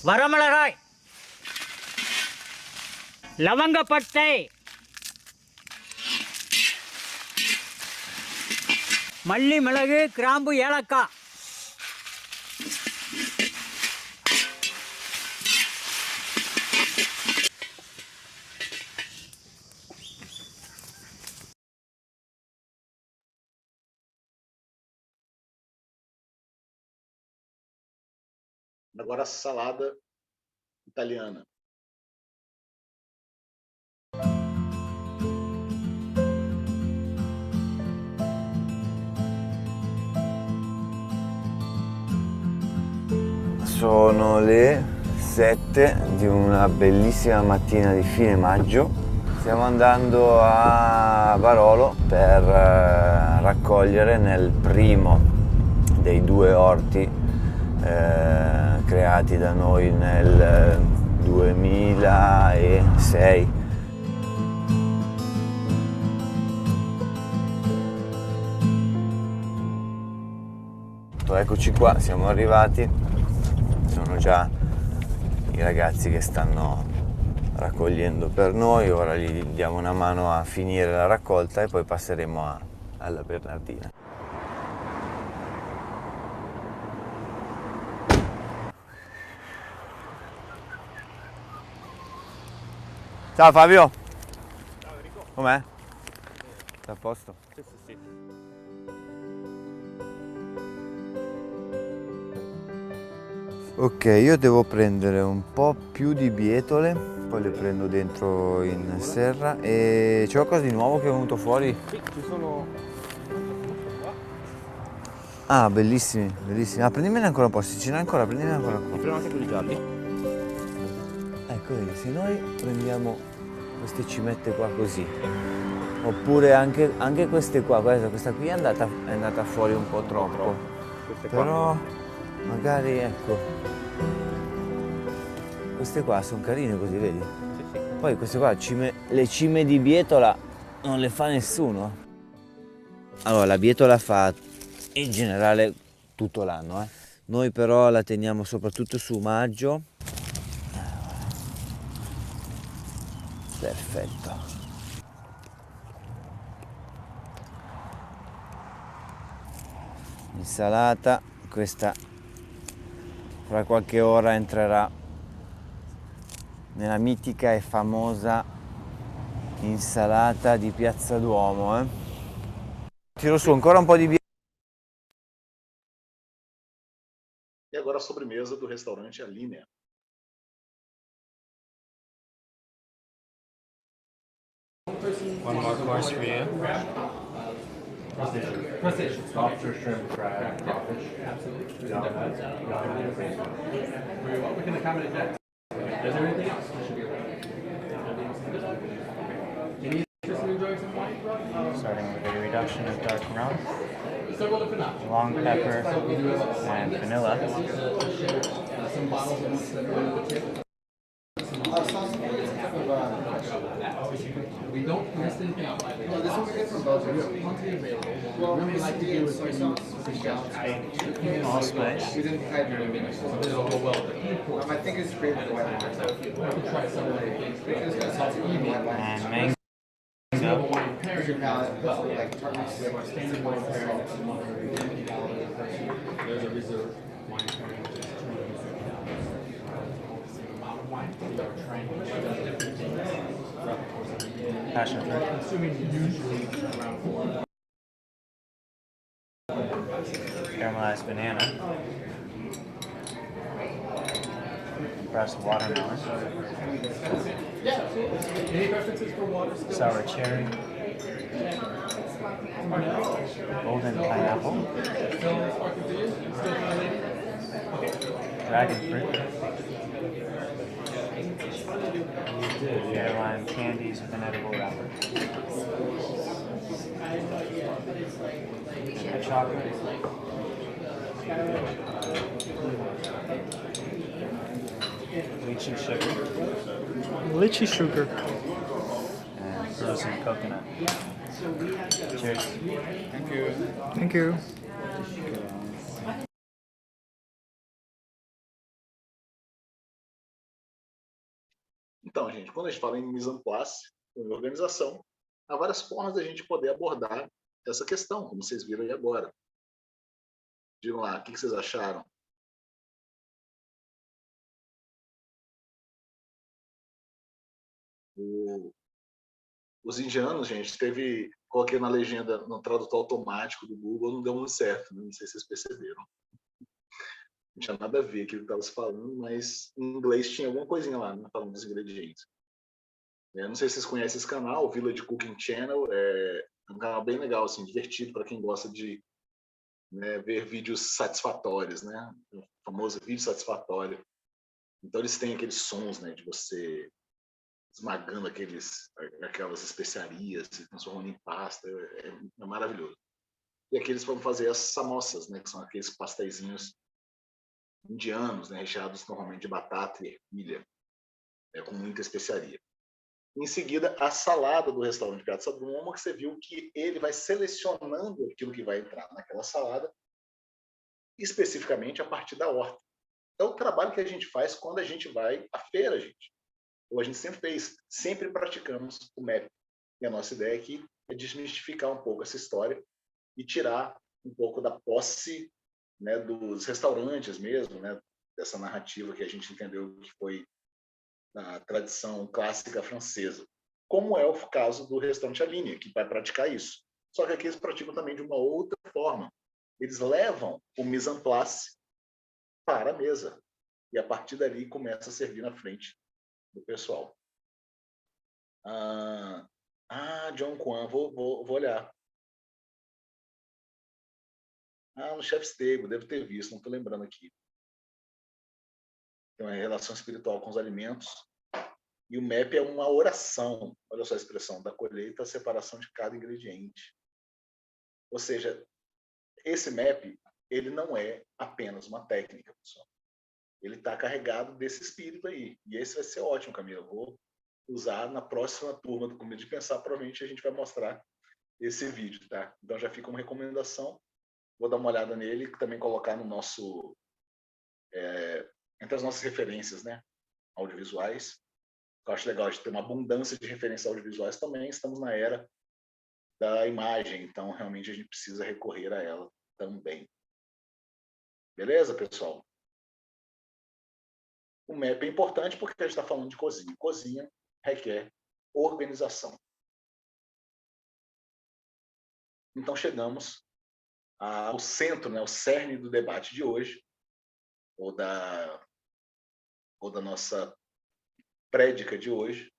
வரமிளகாய் லவங்கப்பட்டை மல்லி மிளகு கிராம்பு ஏலக்காய் Agora a salada italiana. Sono le 7 di una bellissima mattina di fine maggio. Stiamo andando a Barolo per raccogliere nel primo dei 2 orti creati da noi nel 2006. Eccoci qua, siamo arrivati. Sono già i ragazzi che stanno raccogliendo per noi, ora gli diamo una mano a finire la raccolta e poi passeremo alla Bernardina. Ciao Fabio! Ciao Enrico! Com'è? Sei a posto? Sì, sì, sì. Ok, io devo prendere un po' più di bietole, poi le prendo dentro in serra e c'è qualcosa di nuovo che è venuto fuori? Sì, ci sono... Ah, bellissimi, bellissimi. Ah, prendimene ancora un po', se ce n'è ancora, prendimene ancora un po'. Apriamo anche quelli gialli. Ecco, vedi, se noi prendiamo queste cimette qua così, oppure anche queste qua, questa qui è andata fuori un po' troppo. Queste qua Però Magari, ecco, queste qua sono carine così, vedi? Sì, sì. Poi queste qua, le cime di bietola non le fa nessuno. Allora, la bietola fa in generale tutto l'anno, eh. Noi però la teniamo soprattutto su maggio. Perfetto. Insalata, questa fra qualche ora entrerà nella mitica e famosa insalata di Piazza Duomo, eh. Tiro su ancora un po' di E agora a sobremesa do restaurante Alinea. One more course for you. Lobster, shrimp, crab, crawfish. Absolutely. Very well. We can accommodate that. Is there anything else? Any interest in enjoying some wine? Starting with a reduction of dark rum, Several different options. long pepper, and vanilla. Some bottles of we don't list anything out. No, this one we get from Belgium. We have plenty available. What we really like to do is soy sauce. Allspice, We didn't hide very many. It'll go well with it. I think it's great with the white wine. We could try some of the things. It's got salty white wine. and mango. Where's your palate? Like tartness, standard wine pairing. There's a reserve wine pairing. Wine. We are trying to different things throughout the course of the year. Passion fruit, Consuming usually around 4. caramelized banana, pressed watermelon, Yeah. Any preferences for water? sour cherry, golden pineapple, dragon fruit, Carolina candies with an edible wrapper, and chocolate, lychee sugar, and frozen coconut. Cheers. Thank you. Então, gente, quando a gente fala em mise en place, em organização, há várias formas da gente poder abordar essa questão, como vocês viram aí agora. Digam lá, o que vocês acharam? Os indianos, gente, coloquei na legenda, no tradutor automático do Google, não deu muito certo, né? Não sei se vocês perceberam. Não tinha nada a ver com o que ele estava falando, mas em inglês tinha alguma coisinha lá, né, falando dos ingredientes. Não sei se vocês conhecem esse canal, o Village Cooking Channel, é um canal bem legal, assim, divertido para quem gosta de, né, ver vídeos satisfatórios, né? O famoso vídeo satisfatório. Então eles têm aqueles sons, né, de você esmagando aquelas especiarias, se transformando em pasta, é maravilhoso. E aqui eles vão fazer as samosas, né, que são aqueles pasteizinhos indianos, né, recheados normalmente de batata e ervilha, com muita especiaria. Em seguida, a salada do restaurante Piazza Duomo, que você viu que ele vai selecionando aquilo que vai entrar naquela salada, especificamente a partir da horta. É o trabalho que a gente faz quando a gente vai à feira, gente. Ou a gente sempre fez, sempre praticamos o MEP. E a nossa ideia aqui é desmistificar um pouco essa história e tirar um pouco da posse, né, dos restaurantes mesmo, né, dessa narrativa que a gente entendeu que foi na tradição clássica francesa, como é o caso do restaurante Alinea, que vai praticar isso. Só que aqui eles praticam também de uma outra forma. Eles levam o mise en place para a mesa e a partir dali começa a servir na frente do pessoal. John Kwan, vou olhar. No Chef's Table, devo ter visto, não estou lembrando aqui. Tem uma relação espiritual com os alimentos. E o MEP é uma oração, olha só a expressão, da colheita, a separação de cada ingrediente. Ou seja, esse MEP ele não é apenas uma técnica, pessoal. Ele está carregado desse espírito aí. E esse vai ser ótimo, Camila. Eu vou usar na próxima turma do Comida de Pensar. Provavelmente a gente vai mostrar esse vídeo, tá? Então já fica uma recomendação. Vou dar uma olhada nele e também colocar no nosso... entre as nossas referências, né? Audiovisuais. Eu acho legal de ter uma abundância de referências audiovisuais também. Estamos na era da imagem, então realmente a gente precisa recorrer a ela também. Beleza, pessoal? O map é importante porque a gente está falando de cozinha. Cozinha requer organização. Então chegamos ao centro, né, ao cerne do debate de hoje, ou da nossa prédica de hoje,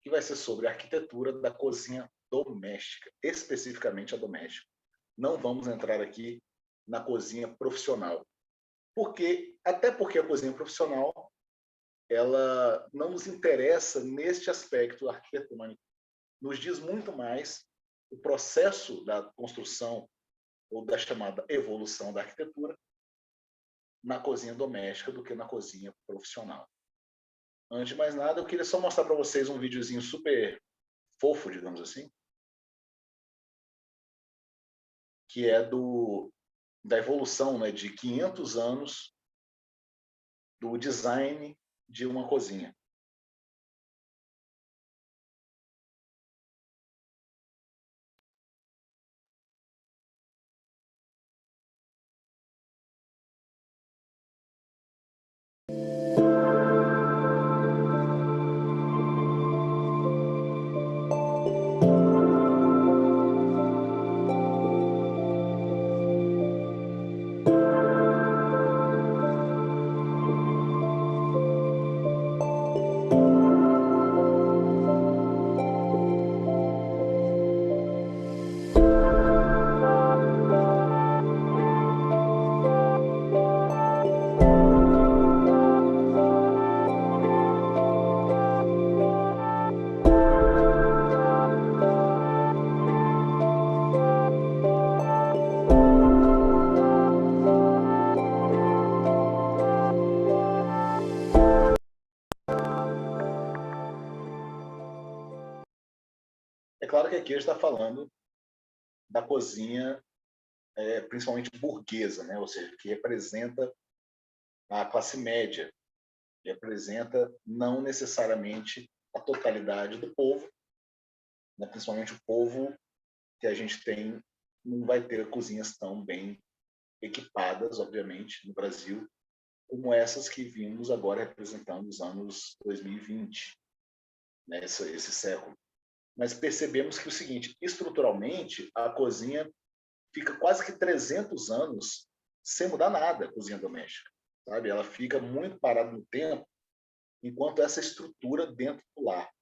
que vai ser sobre a arquitetura da cozinha doméstica, especificamente a doméstica. Não vamos entrar aqui na cozinha profissional. Até porque a cozinha profissional ela não nos interessa neste aspecto arquitetônico. Nos diz muito mais o processo da construção ou da chamada evolução da arquitetura na cozinha doméstica do que na cozinha profissional. Antes de mais nada, eu queria só mostrar para vocês um videozinho super fofo, digamos assim, que é da evolução, né, de 500 anos do design de uma cozinha. É claro que aqui a gente está falando da cozinha, principalmente burguesa, né? Ou seja, que representa a classe média, representa não necessariamente a totalidade do povo, né? Principalmente o povo que a gente tem, não vai ter cozinhas tão bem equipadas, obviamente, no Brasil, como essas que vimos agora representando os anos 2020, né? Esse século. Mas percebemos que o seguinte, estruturalmente, a cozinha fica quase que 300 anos sem mudar nada, a cozinha doméstica, sabe? Ela fica muito parada no tempo, enquanto essa estrutura dentro do lar.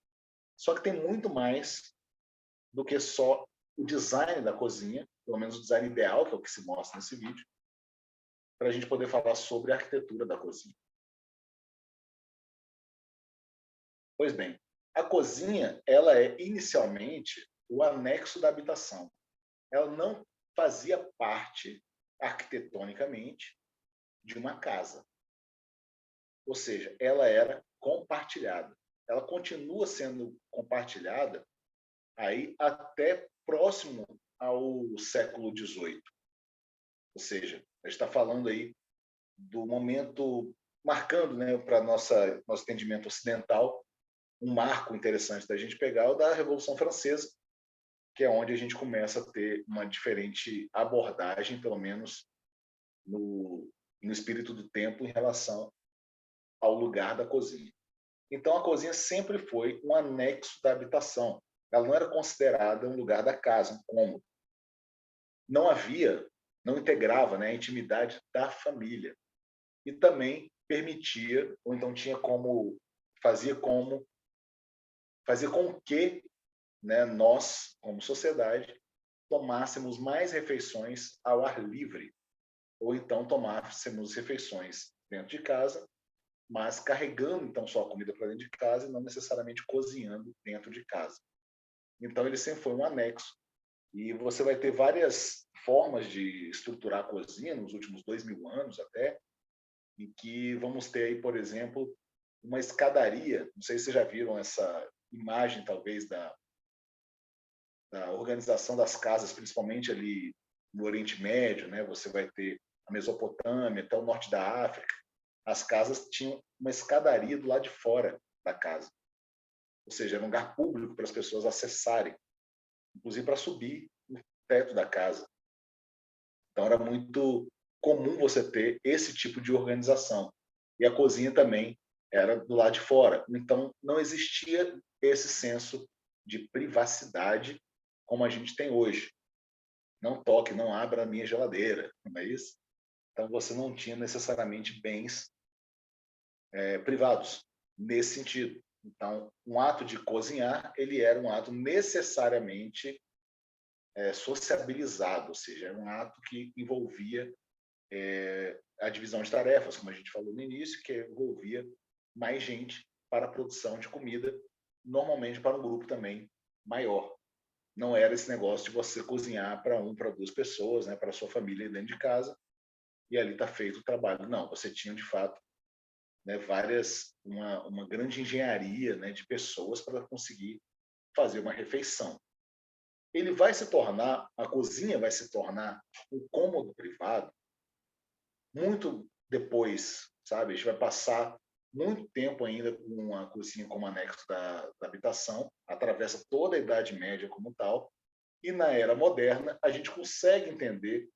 Só que tem muito mais do que só o design da cozinha, pelo menos o design ideal, que é o que se mostra nesse vídeo, para a gente poder falar sobre a arquitetura da cozinha. Pois bem, a cozinha, ela é inicialmente o anexo da habitação. Ela não fazia parte, arquitetonicamente, de uma casa. Ou seja, ela era compartilhada. Ela continua sendo compartilhada aí até próximo ao século XVIII. Ou seja, a gente está falando aí do momento marcando, né, para nosso entendimento ocidental, um marco interessante da gente pegar é o da Revolução Francesa, que é onde a gente começa a ter uma diferente abordagem, pelo menos no espírito do tempo, em relação ao lugar da cozinha. Então, a cozinha sempre foi um anexo da habitação. Ela não era considerada um lugar da casa, um cômodo. Não integrava, né, a intimidade da família. E também permitia, ou então fazia com que, né, nós, como sociedade, tomássemos mais refeições ao ar livre, ou então tomássemos refeições dentro de casa, mas carregando então só a comida para dentro de casa e não necessariamente cozinhando dentro de casa. Então ele sempre foi um anexo E você vai ter várias formas de estruturar a cozinha nos últimos 2.000 anos até, em que vamos ter aí, por exemplo, uma escadaria. Não sei se vocês já viram essa imagem, talvez, da organização das casas, principalmente ali no Oriente Médio, né? Você vai ter a Mesopotâmia, até o norte da África. As casas tinham uma escadaria do lado de fora da casa. Ou seja, era um lugar público para as pessoas acessarem, inclusive para subir no teto da casa. Então, era muito comum você ter esse tipo de organização. E a cozinha também era do lado de fora. Então, não existia esse senso de privacidade como a gente tem hoje. Não toque, não abra a minha geladeira, não é isso? Então, você não tinha necessariamente bens privados nesse sentido. Então, um ato de cozinhar, ele era um ato necessariamente sociabilizado, ou seja, era um ato que envolvia a divisão de tarefas, como a gente falou no início, que envolvia mais gente para a produção de comida, normalmente para um grupo também maior. Não era esse negócio de você cozinhar para 2 pessoas, né, para a sua família dentro de casa, e ali está feito o trabalho. Não, você tinha, de fato, né, uma grande engenharia, né, de pessoas para conseguir fazer uma refeição. A cozinha vai se tornar um cômodo privado muito depois, sabe? A gente vai passar muito tempo ainda com a cozinha como anexo da habitação, atravessa toda a Idade Média como tal, e na era moderna a gente consegue entender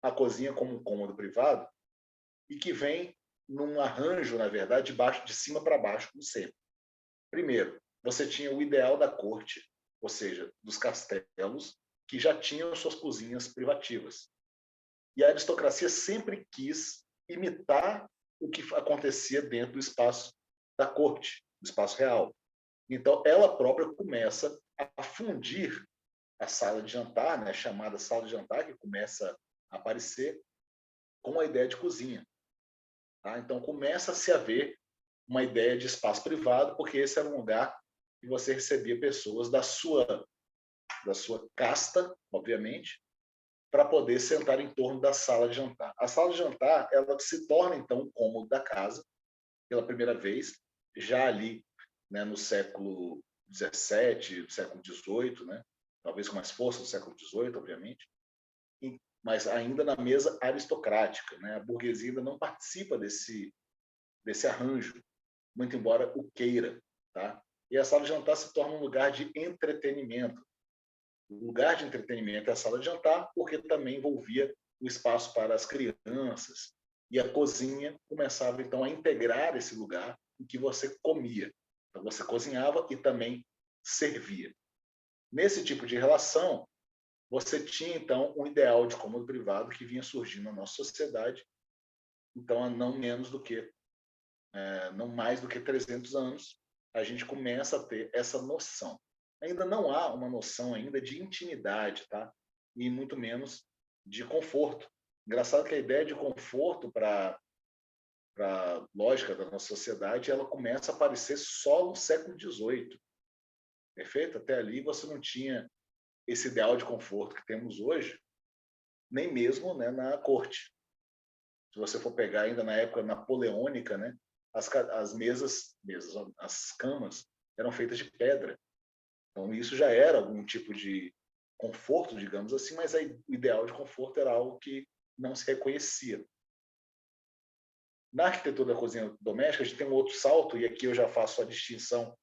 a cozinha como um cômodo privado e que vem num arranjo, na verdade, de cima para baixo, como sempre. Primeiro, você tinha o ideal da corte, ou seja, dos castelos, que já tinham suas cozinhas privativas. E a aristocracia sempre quis imitar o que acontecia dentro do espaço da corte, do espaço real. Então, ela própria começa a fundir a sala de jantar, né, chamada sala de jantar, que começa a aparecer, com a ideia de cozinha. Tá? Então, começa-se a ver uma ideia de espaço privado, porque esse era um lugar que você recebia pessoas da sua casta, obviamente, para poder sentar em torno da sala de jantar. A sala de jantar, ela se torna, então, um cômodo da casa, pela primeira vez, já ali, né, no século XVII, século XVIII, né, talvez com mais força no século XVIII, obviamente, mas ainda na mesa aristocrática. Né? A burguesia ainda não participa desse arranjo, muito embora o queira. Tá? E a sala de jantar se torna um lugar de entretenimento. O lugar de entretenimento é a sala de jantar, porque também envolvia o espaço para as crianças. E a cozinha começava, então, a integrar esse lugar em que você comia. Então, você cozinhava e também servia. Nesse tipo de relação, você tinha, então, um ideal de cômodo privado que vinha surgindo na nossa sociedade, então, há não mais do que 300 anos, a gente começa a ter essa noção. Ainda não há uma noção ainda de intimidade, tá? E muito menos de conforto. Engraçado que a ideia de conforto para a lógica da nossa sociedade, ela começa a aparecer só no século XVIII. Perfeito? Até ali você não tinha esse ideal de conforto que temos hoje, nem mesmo, né, na corte. Se você for pegar ainda na época napoleônica, né, as mesas, as camas eram feitas de pedra. Então isso já era algum tipo de conforto, digamos assim, mas o ideal de conforto era algo que não se reconhecia. Na arquitetura da cozinha doméstica, a gente tem um outro salto, e aqui eu já faço a distinção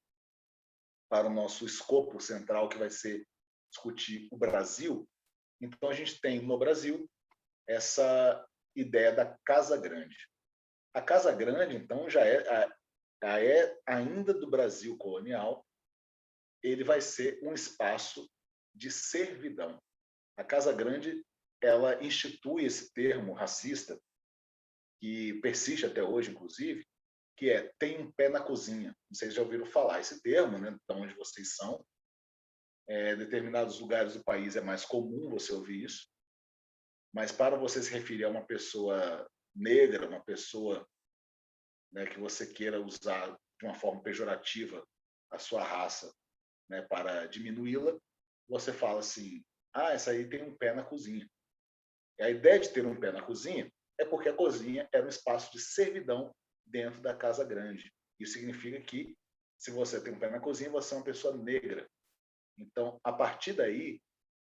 para o nosso escopo central, que vai ser discutir o Brasil. Então, a gente tem no Brasil essa ideia da Casa Grande. A Casa Grande, então, já é ainda do Brasil colonial, ele vai ser um espaço de servidão. A Casa Grande, ela institui esse termo racista, que persiste até hoje, inclusive, que é tem um pé na cozinha. Não sei se já ouviram falar esse termo, né, de onde vocês são. Em determinados lugares do país é mais comum você ouvir isso, mas para você se referir a uma pessoa negra, uma pessoa, né, que você queira usar de uma forma pejorativa a sua raça, né, para diminuí-la, você fala assim, essa aí tem um pé na cozinha. E a ideia de ter um pé na cozinha é porque a cozinha era um espaço de servidão dentro da casa grande. Isso significa que, se você tem um pé na cozinha, você é uma pessoa negra. Então, a partir daí,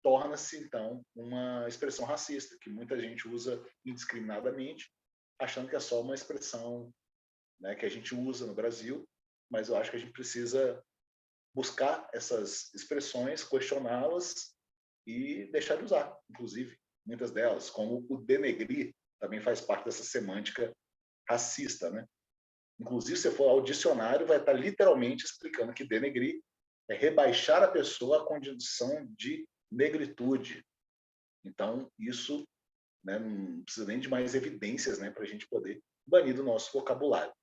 torna-se, então, uma expressão racista, que muita gente usa indiscriminadamente, achando que é só uma expressão, né, que a gente usa no Brasil, mas eu acho que a gente precisa buscar essas expressões, questioná-las e deixar de usar, inclusive, muitas delas, como o denegrir também faz parte dessa semântica racista, né? Inclusive, se você for ao dicionário, vai estar literalmente explicando que denegrir é rebaixar a pessoa à condição de negritude. Então, isso, né, não precisa nem de mais evidências, né, para a gente poder banir do nosso vocabulário.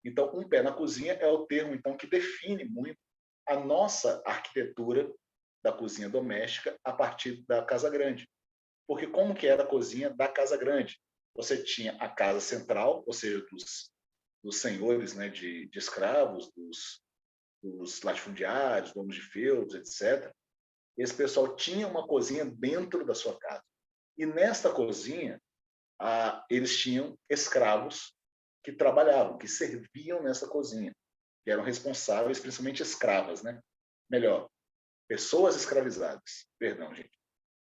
Então, um pé na cozinha é o termo, então, que define muito a nossa arquitetura da cozinha doméstica a partir da Casa Grande. Porque como que era a cozinha da Casa Grande? Você tinha a casa central, ou seja, dos senhores, né, de escravos, dos latifundiários, donos de feudos, etc. Esse pessoal tinha uma cozinha dentro da sua casa. E nesta cozinha, eles tinham escravos que trabalhavam, que serviam nessa cozinha, que eram responsáveis, principalmente escravas, né? Melhor, pessoas escravizadas. Perdão, gente.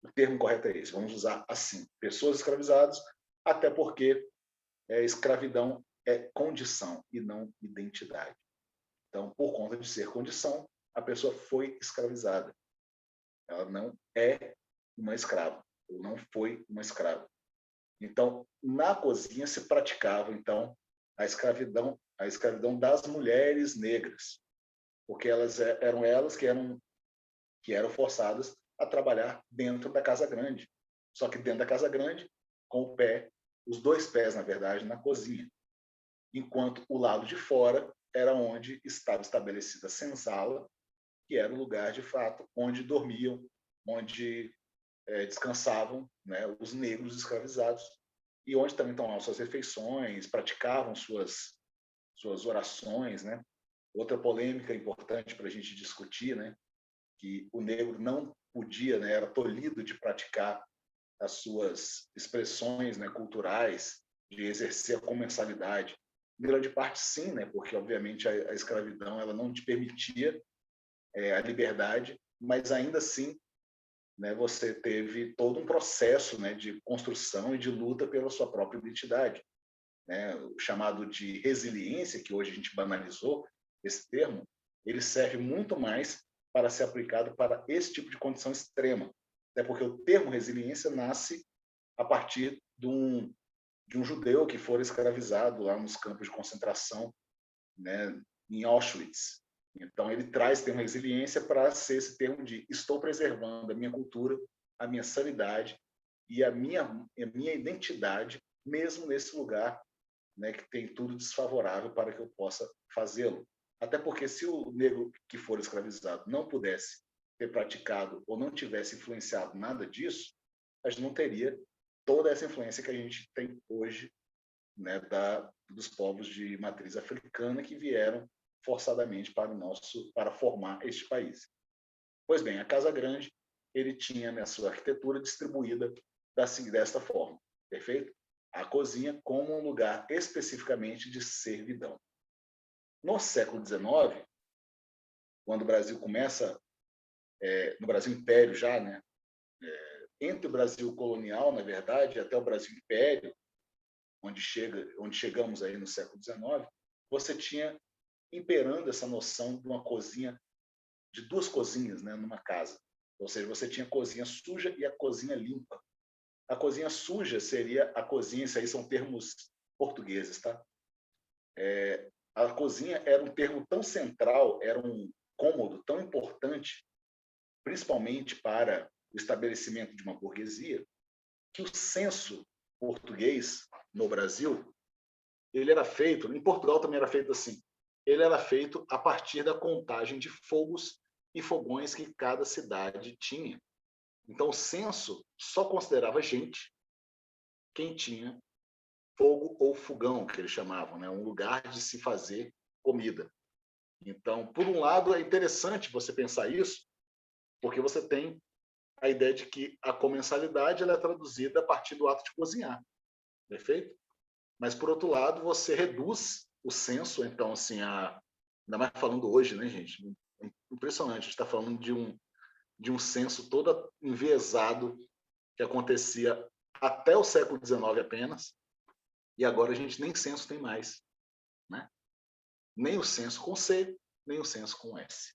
O termo correto é esse. Vamos usar assim. Pessoas escravizadas, até porque escravidão é condição e não identidade. Então, por conta de ser condição, a pessoa foi escravizada. Ela não é uma escrava, ou não foi uma escrava. Então, na cozinha se praticava, então, a escravidão das mulheres negras, porque eram elas que eram forçadas a trabalhar dentro da Casa Grande. Só que dentro da Casa Grande, com os dois pés, na verdade, na cozinha. Enquanto o lado de fora era onde estava estabelecida a senzala, que era o lugar, de fato, onde dormiam, onde descansavam, né, os negros escravizados, e onde também tomavam suas refeições, praticavam suas orações, né? Outra polêmica importante para a gente discutir, né, que o negro não podia, né, era tolhido de praticar as suas expressões, né, culturais, de exercer a comensalidade. Em grande parte, sim, né, porque, obviamente, a escravidão ela não te permitia a liberdade, mas, ainda assim, né, você teve todo um processo, né, de construção e de luta pela sua própria identidade, né, o chamado de resiliência, que hoje a gente banalizou esse termo, ele serve muito mais para ser aplicado para esse tipo de condição extrema, até porque o termo resiliência nasce a partir de um judeu que foi escravizado lá nos campos de concentração, né, em Auschwitz. Então, ele traz o termo resiliência para ser esse termo de estou preservando a minha cultura, a minha sanidade e a minha identidade, mesmo nesse lugar, né, que tem tudo desfavorável para que eu possa fazê-lo. Até porque, se o negro que for escravizado não pudesse ter praticado ou não tivesse influenciado nada disso, a gente não teria toda essa influência que a gente tem hoje, né, dos povos de matriz africana que vieram forçadamente para formar este país. Pois bem, a Casa Grande, ele tinha, né, sua arquitetura distribuída desta forma, perfeito? A cozinha como um lugar especificamente de servidão. No século XIX, quando o Brasil começa, no Brasil Império já, né, entre o Brasil colonial, na verdade, até o Brasil Império, onde chegamos aí no século XIX, você tinha imperando essa noção de uma cozinha, de duas cozinhas, né, numa casa. Ou seja, você tinha a cozinha suja e a cozinha limpa. A cozinha suja seria a cozinha, isso aí são termos portugueses, tá? A cozinha era um termo tão central, era um cômodo tão importante, principalmente para o estabelecimento de uma burguesia, que o censo português no Brasil, ele era feito, em Portugal também era feito assim, ele era feito a partir da contagem de fogos e fogões que cada cidade tinha. Então, o censo só considerava gente quem tinha fogo ou fogão, que eles chamavam, né? Um lugar de se fazer comida. Então, por um lado, é interessante você pensar isso, Porque você tem a ideia de que a comensalidade ela é traduzida a partir do ato de cozinhar, perfeito? Mas, por outro lado, você reduz o censo, então, assim, ainda mais falando hoje, né, gente? Impressionante, a gente está falando de um censo todo enviesado que acontecia até o século XIX apenas, e agora a gente nem censo tem mais, né? Nem o censo com C, nem o censo com S.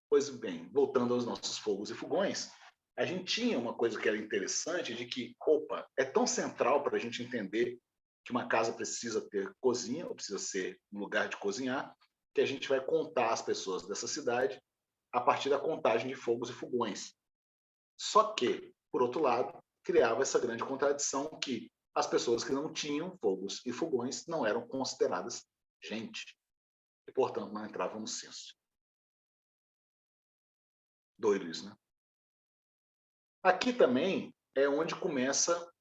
Pois bem, voltando aos nossos fogos e fogões, a gente tinha uma coisa que era interessante, de que, opa, é tão central para a gente entender que uma casa precisa ter cozinha, ou precisa ser um lugar de cozinhar, que a gente vai contar as pessoas dessa cidade a partir da contagem de fogos e fogões. Só que, por outro lado, criava essa grande contradição que as pessoas que não tinham fogos e fogões não eram consideradas gente, e, portanto, não entravam no censo. Doido isso, né? Aqui também é onde começa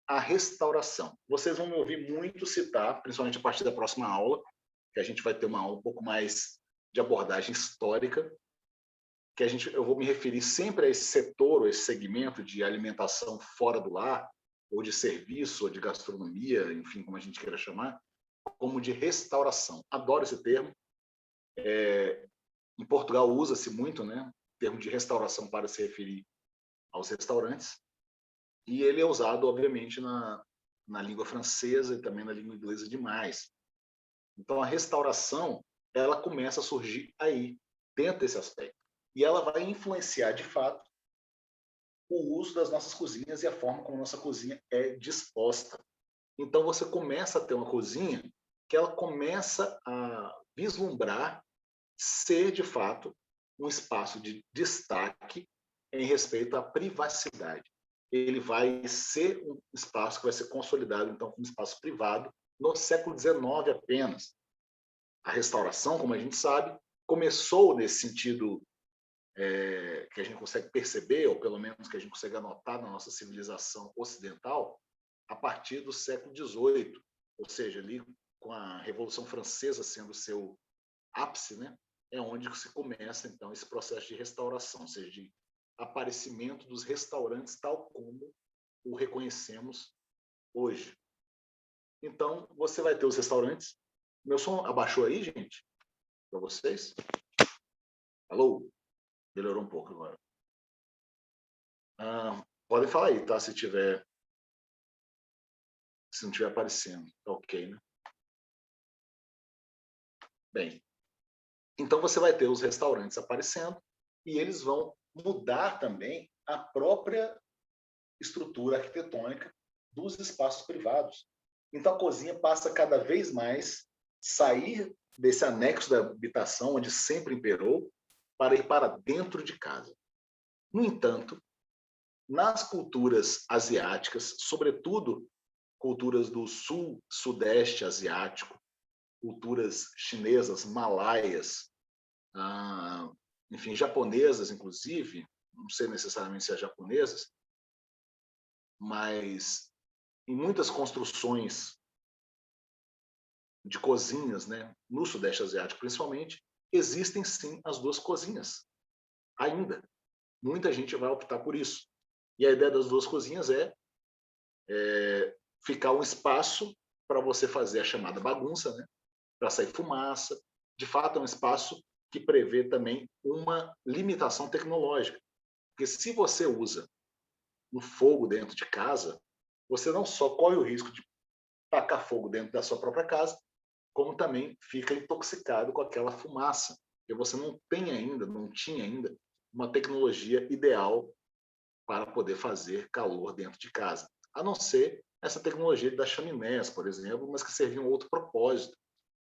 a restauração. Vocês vão me ouvir muito citar, principalmente a partir da próxima aula, que a gente vai ter uma aula um pouco mais de abordagem histórica, que eu vou me referir sempre a esse setor, ou esse segmento de alimentação fora do lar, ou de serviço, ou de gastronomia, enfim, como a gente queira chamar, como de restauração. Adoro esse termo. Em Portugal usa-se muito, né, o termo de restauração para se referir aos restaurantes, e ele é usado, obviamente, na língua francesa e também na língua inglesa demais. Então, a restauração, ela começa a surgir aí, dentro desse aspecto. E ela vai influenciar, de fato, o uso das nossas cozinhas e a forma como a nossa cozinha é disposta. Então, você começa a ter uma cozinha que ela começa a vislumbrar ser, de fato, um espaço de destaque em respeito à privacidade. Ele vai ser um espaço que vai ser consolidado, então, como espaço privado, no século XIX apenas. A restauração, como a gente sabe, começou nesse sentido que a gente consegue perceber, ou pelo menos que a gente consegue anotar na nossa civilização ocidental, a partir do século XVIII, ou seja, ali com a Revolução Francesa sendo o seu ápice, né, é onde se começa, então, esse processo de restauração, ou seja, de aparecimento dos restaurantes tal como o reconhecemos hoje. Então, você vai ter os restaurantes. Meu som abaixou aí, gente? Para vocês? Alô? Melhorou um pouco agora. Podem falar aí, tá? Se não estiver aparecendo. Tá ok, né? Bem, então você vai ter os restaurantes aparecendo e eles vão mudar também a própria estrutura arquitetônica dos espaços privados. Então a cozinha passa cada vez mais sair desse anexo da habitação, onde sempre imperou, para ir para dentro de casa. No entanto, nas culturas asiáticas, sobretudo culturas do sul, sudeste asiático, culturas chinesas, malaias, enfim, japonesas, inclusive, não sei necessariamente se é japonesas, mas em muitas construções de cozinhas, né, no sudeste asiático principalmente, existem sim as duas cozinhas, ainda. Muita gente vai optar por isso. E a ideia das duas cozinhas é ficar um espaço para você fazer a chamada bagunça, né, para sair fumaça. De fato, é um espaço que prevê também uma limitação tecnológica. Porque se você usa um fogo dentro de casa, você não só corre o risco de tacar fogo dentro da sua própria casa, como também fica intoxicado com aquela fumaça. Porque você não tinha ainda uma tecnologia ideal para poder fazer calor dentro de casa. A não ser essa tecnologia das chaminés, por exemplo, mas que servia um outro propósito,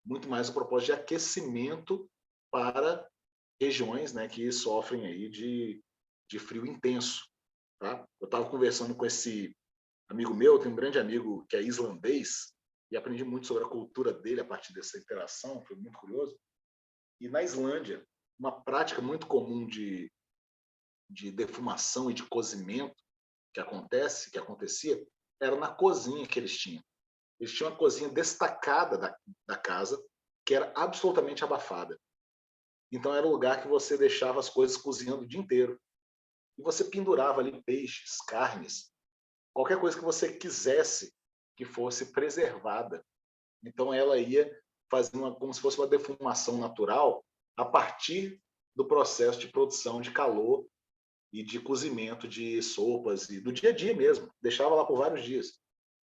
muito mais o propósito de aquecimento para regiões, né, que sofrem aí de frio intenso. Tá? Eu estava conversando com esse amigo meu, tem um grande amigo que é islandês, e aprendi muito sobre a cultura dele a partir dessa interação, foi muito curioso. E na Islândia, uma prática muito comum de defumação e de cozimento que acontecia, era na cozinha que eles tinham. Eles tinham uma cozinha destacada da casa, que era absolutamente abafada. Então era um lugar que você deixava as coisas cozinhando o dia inteiro. e você pendurava ali peixes, carnes, qualquer coisa que você quisesse que fosse preservada. Então ela ia fazer como se fosse uma defumação natural a partir do processo de produção de calor e de cozimento de sopas e do dia a dia mesmo. Deixava lá por vários dias.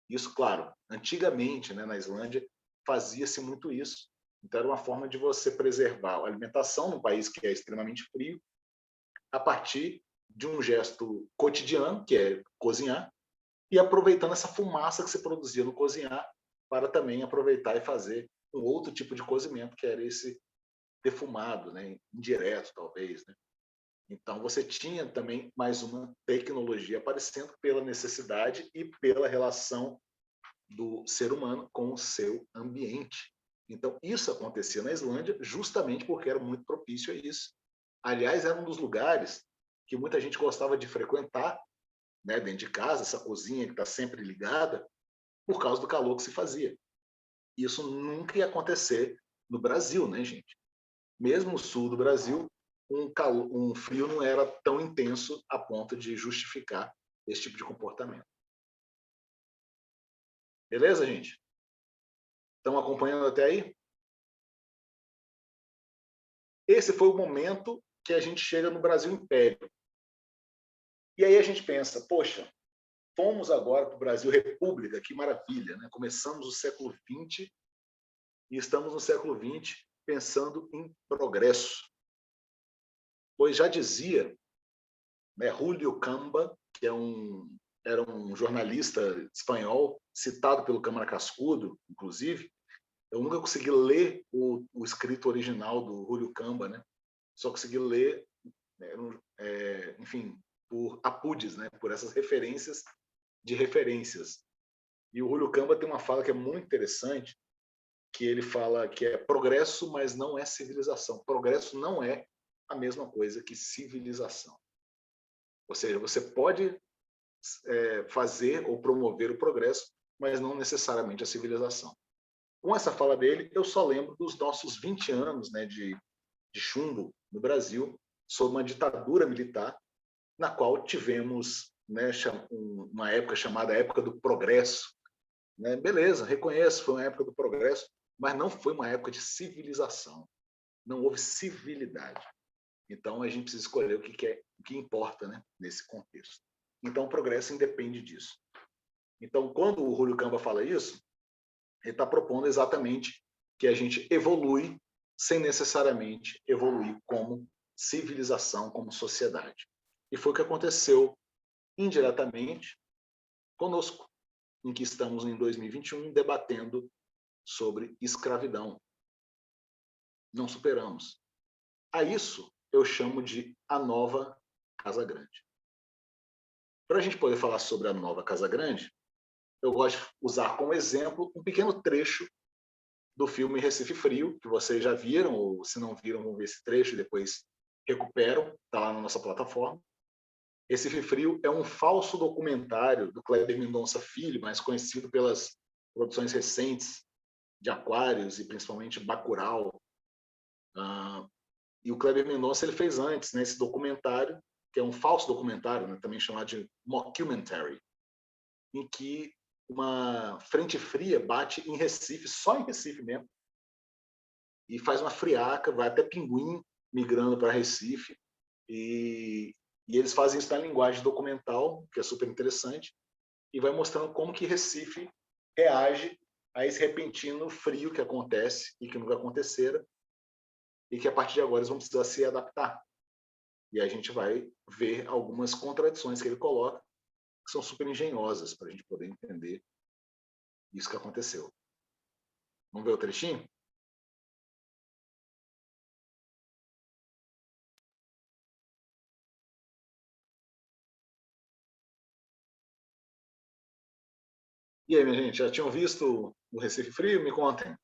Isso, claro, antigamente, né, na Islândia, fazia-se muito isso. Então era uma forma de você preservar a alimentação num país que é extremamente frio a partir de um gesto cotidiano, que é cozinhar, e aproveitando essa fumaça que você produzia no cozinhar para também aproveitar e fazer um outro tipo de cozimento, que era esse defumado, né, indireto talvez, né? Então você tinha também mais uma tecnologia aparecendo pela necessidade e pela relação do ser humano com o seu ambiente. Então isso acontecia na Islândia justamente porque era muito propício a isso. Aliás, era um dos lugares que muita gente gostava de frequentar, né, dentro de casa, essa cozinha que está sempre ligada, por causa do calor que se fazia. Isso nunca ia acontecer no Brasil, né, gente? Mesmo no sul do Brasil, um frio não era tão intenso a ponto de justificar esse tipo de comportamento. Beleza, gente? Estão acompanhando até aí? Esse foi o momento que a gente chega no Brasil Império. E aí a gente pensa, poxa, fomos agora para o Brasil República, que maravilha, né? Começamos o século XX e estamos no século XX pensando em progresso. Pois já dizia, né, Julio Camba, que era um jornalista espanhol, citado pelo Câmara Cascudo, inclusive. Eu nunca consegui ler o escrito original do Julio Camba, né? Só consegui ler, enfim, por apudes, né? Por essas referências de referências. E o Julio Camba tem uma fala que é muito interessante, que ele fala que é progresso, mas não é civilização. Progresso não é a mesma coisa que civilização. Ou seja, você pode fazer ou promover o progresso, mas não necessariamente a civilização. Com essa fala dele, eu só lembro dos nossos 20 anos, né, de chumbo no Brasil, sob uma ditadura militar, na qual tivemos, né, uma época chamada época do progresso. Né? Beleza, reconheço, foi uma época do progresso, mas não foi uma época de civilização. Não houve civilidade. Então a gente precisa escolher o que importa, né, nesse contexto. Então o progresso independe disso. Então quando o Julio Camba fala isso, ele está propondo exatamente que a gente evolui sem necessariamente evoluir como civilização, como sociedade. E foi o que aconteceu indiretamente conosco, em que estamos em 2021 debatendo sobre escravidão. Não superamos. A isso eu chamo de a nova Casa Grande. Para a gente poder falar sobre a nova Casa Grande, eu gosto de usar como exemplo um pequeno trecho do filme Recife Frio, que vocês já viram, ou se não viram, vão ver esse trecho e depois recuperam, está lá na nossa plataforma. Recife Frio é um falso documentário do Kleber Mendonça Filho, mais conhecido pelas produções recentes de Aquários e principalmente Bacurau. E o Kleber Mendonça ele fez antes, né, esse documentário, que é um falso documentário, né, também chamado de mockumentary, em que uma frente fria bate em Recife, só em Recife mesmo, e faz uma friaca, vai até Pinguim, migrando para Recife, e eles fazem isso na linguagem documental, que é super interessante, e vai mostrando como que Recife reage a esse repentino frio que acontece e que nunca acontecera, e que a partir de agora eles vão precisar se adaptar. E a gente vai ver algumas contradições que ele coloca, que são super engenhosas para a gente poder entender isso que aconteceu. Vamos ver o trechinho? E aí, minha gente, já tinham visto o Recife Frio? Me contem.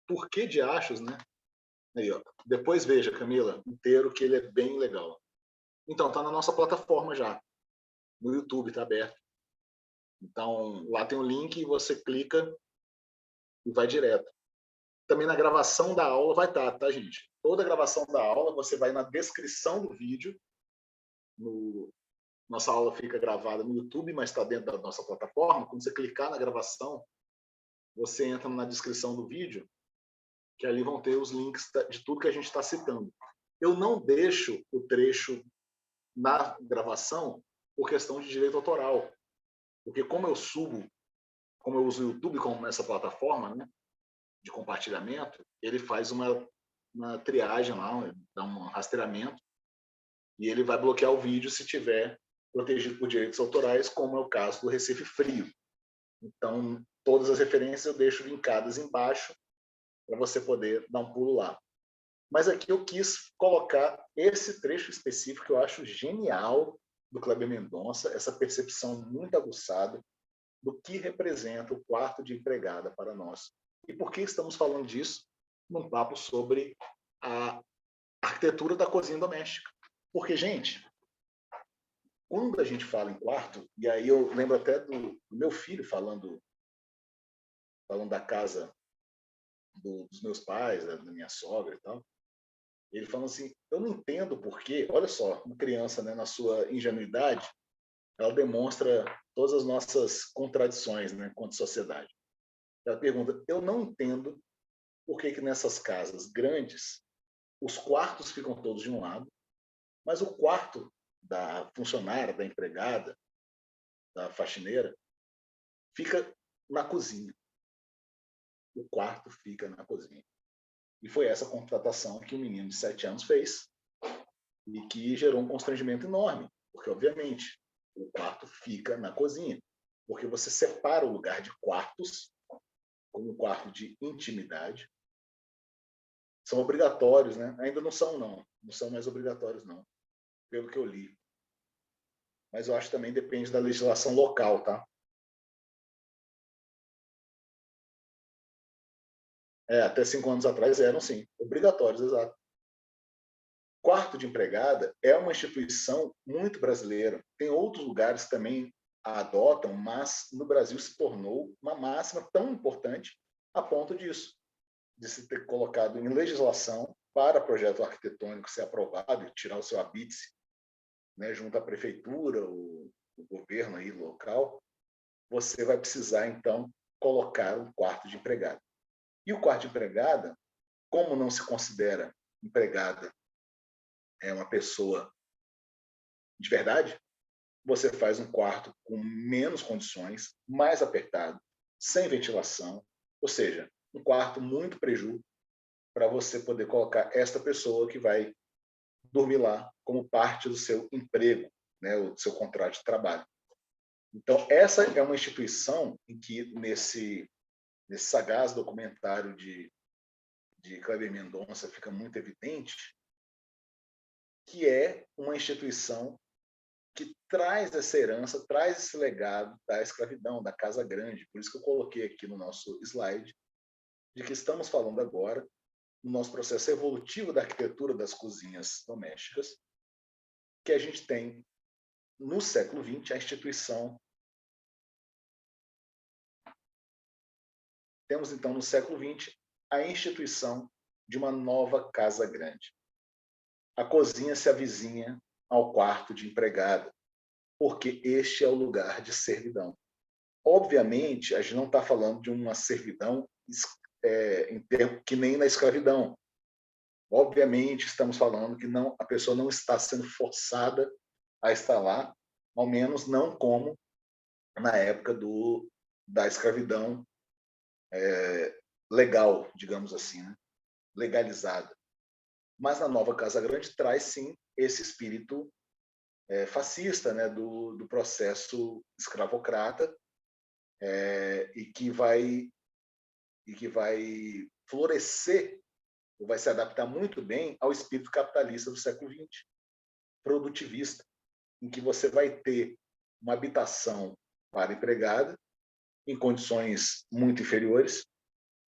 Por que de achos, né? Aí, ó. Depois veja, Camila, inteiro, que ele é bem legal. Então, tá na nossa plataforma já. No YouTube, tá aberto. Então, lá tem um link e você clica e vai direto. também na gravação da aula vai estar, tá, gente? Toda a gravação da aula, você vai na descrição do vídeo. Nossa aula fica gravada no YouTube, mas está dentro da nossa plataforma. Quando você clicar na gravação, você entra na descrição do vídeo, que ali vão ter os links de tudo que a gente está citando. Eu não deixo o trecho na gravação por questão de direito autoral. Porque como eu uso o YouTube como essa plataforma, né, de compartilhamento, ele faz uma triagem lá, dá um rastreamento, e ele vai bloquear o vídeo se tiver protegido por direitos autorais, como é o caso do Recife Frio. Então, todas as referências eu deixo linkadas embaixo para você poder dar um pulo lá. Mas aqui eu quis colocar esse trecho específico que eu acho genial do Kleber Mendonça, essa percepção muito aguçada do que representa o quarto de empregada para nós. E por que estamos falando disso num papo sobre a arquitetura da cozinha doméstica? Porque, gente, quando a gente fala em quarto, e aí eu lembro até do meu filho falando da casa dos meus pais, da minha sogra e tal, ele falando assim, eu não entendo por quê, olha só, uma criança, né, na sua ingenuidade, ela demonstra todas as nossas contradições, né, quanto sociedade. Ela pergunta, eu não entendo por que nessas casas grandes, os quartos ficam todos de um lado, mas o quarto da funcionária, da empregada, da faxineira, fica na cozinha. O quarto fica na cozinha. E foi essa contratação que o menino de 7 anos fez e que gerou um constrangimento enorme, porque, obviamente, o quarto fica na cozinha, porque você separa o lugar de quartos como um quarto de intimidade. São obrigatórios, né? Ainda não são, não. Não são mais obrigatórios, não, pelo que eu li. Mas eu acho que também depende da legislação local, tá? Até 5 anos atrás eram, sim, obrigatórios, exato. Quarto de empregada é uma instituição muito brasileira. Tem outros lugares que também a adotam, mas no Brasil se tornou uma máxima tão importante a ponto disso, de se ter colocado em legislação para projeto arquitetônico ser aprovado e tirar o seu habite, né, junto à prefeitura, o governo aí local, você vai precisar, então, colocar um quarto de empregada. E o quarto de empregada, como não se considera empregada uma pessoa de verdade, você faz um quarto com menos condições, mais apertado, sem ventilação, ou seja, um quarto muito preju para você poder colocar esta pessoa que vai dormir lá como parte do seu emprego, né, o seu contrato de trabalho. Então, essa é uma instituição em que, nesse sagaz documentário de Kleber Mendonça, fica muito evidente que é uma instituição que traz essa herança, traz esse legado da escravidão, da Casa Grande. Por isso que eu coloquei aqui no nosso slide, de que estamos falando agora no nosso processo evolutivo da arquitetura das cozinhas domésticas, que a gente tem, no século XX, a instituição. Temos, então, no século XX, a instituição de uma nova Casa Grande. A cozinha se avizinha ao quarto de empregada, porque este é o lugar de servidão. Obviamente, a gente não está falando de uma servidão em termos que nem na escravidão. Obviamente, estamos falando que a pessoa não está sendo forçada a estar lá, ao menos não como na época da escravidão legal, digamos assim, né? Legalizada. Mas na nova Casa Grande traz, sim, esse espírito fascista, né, do processo escravocrata, e que vai florescer, ou vai se adaptar muito bem ao espírito capitalista do século XX, produtivista, em que você vai ter uma habitação para empregada, em condições muito inferiores,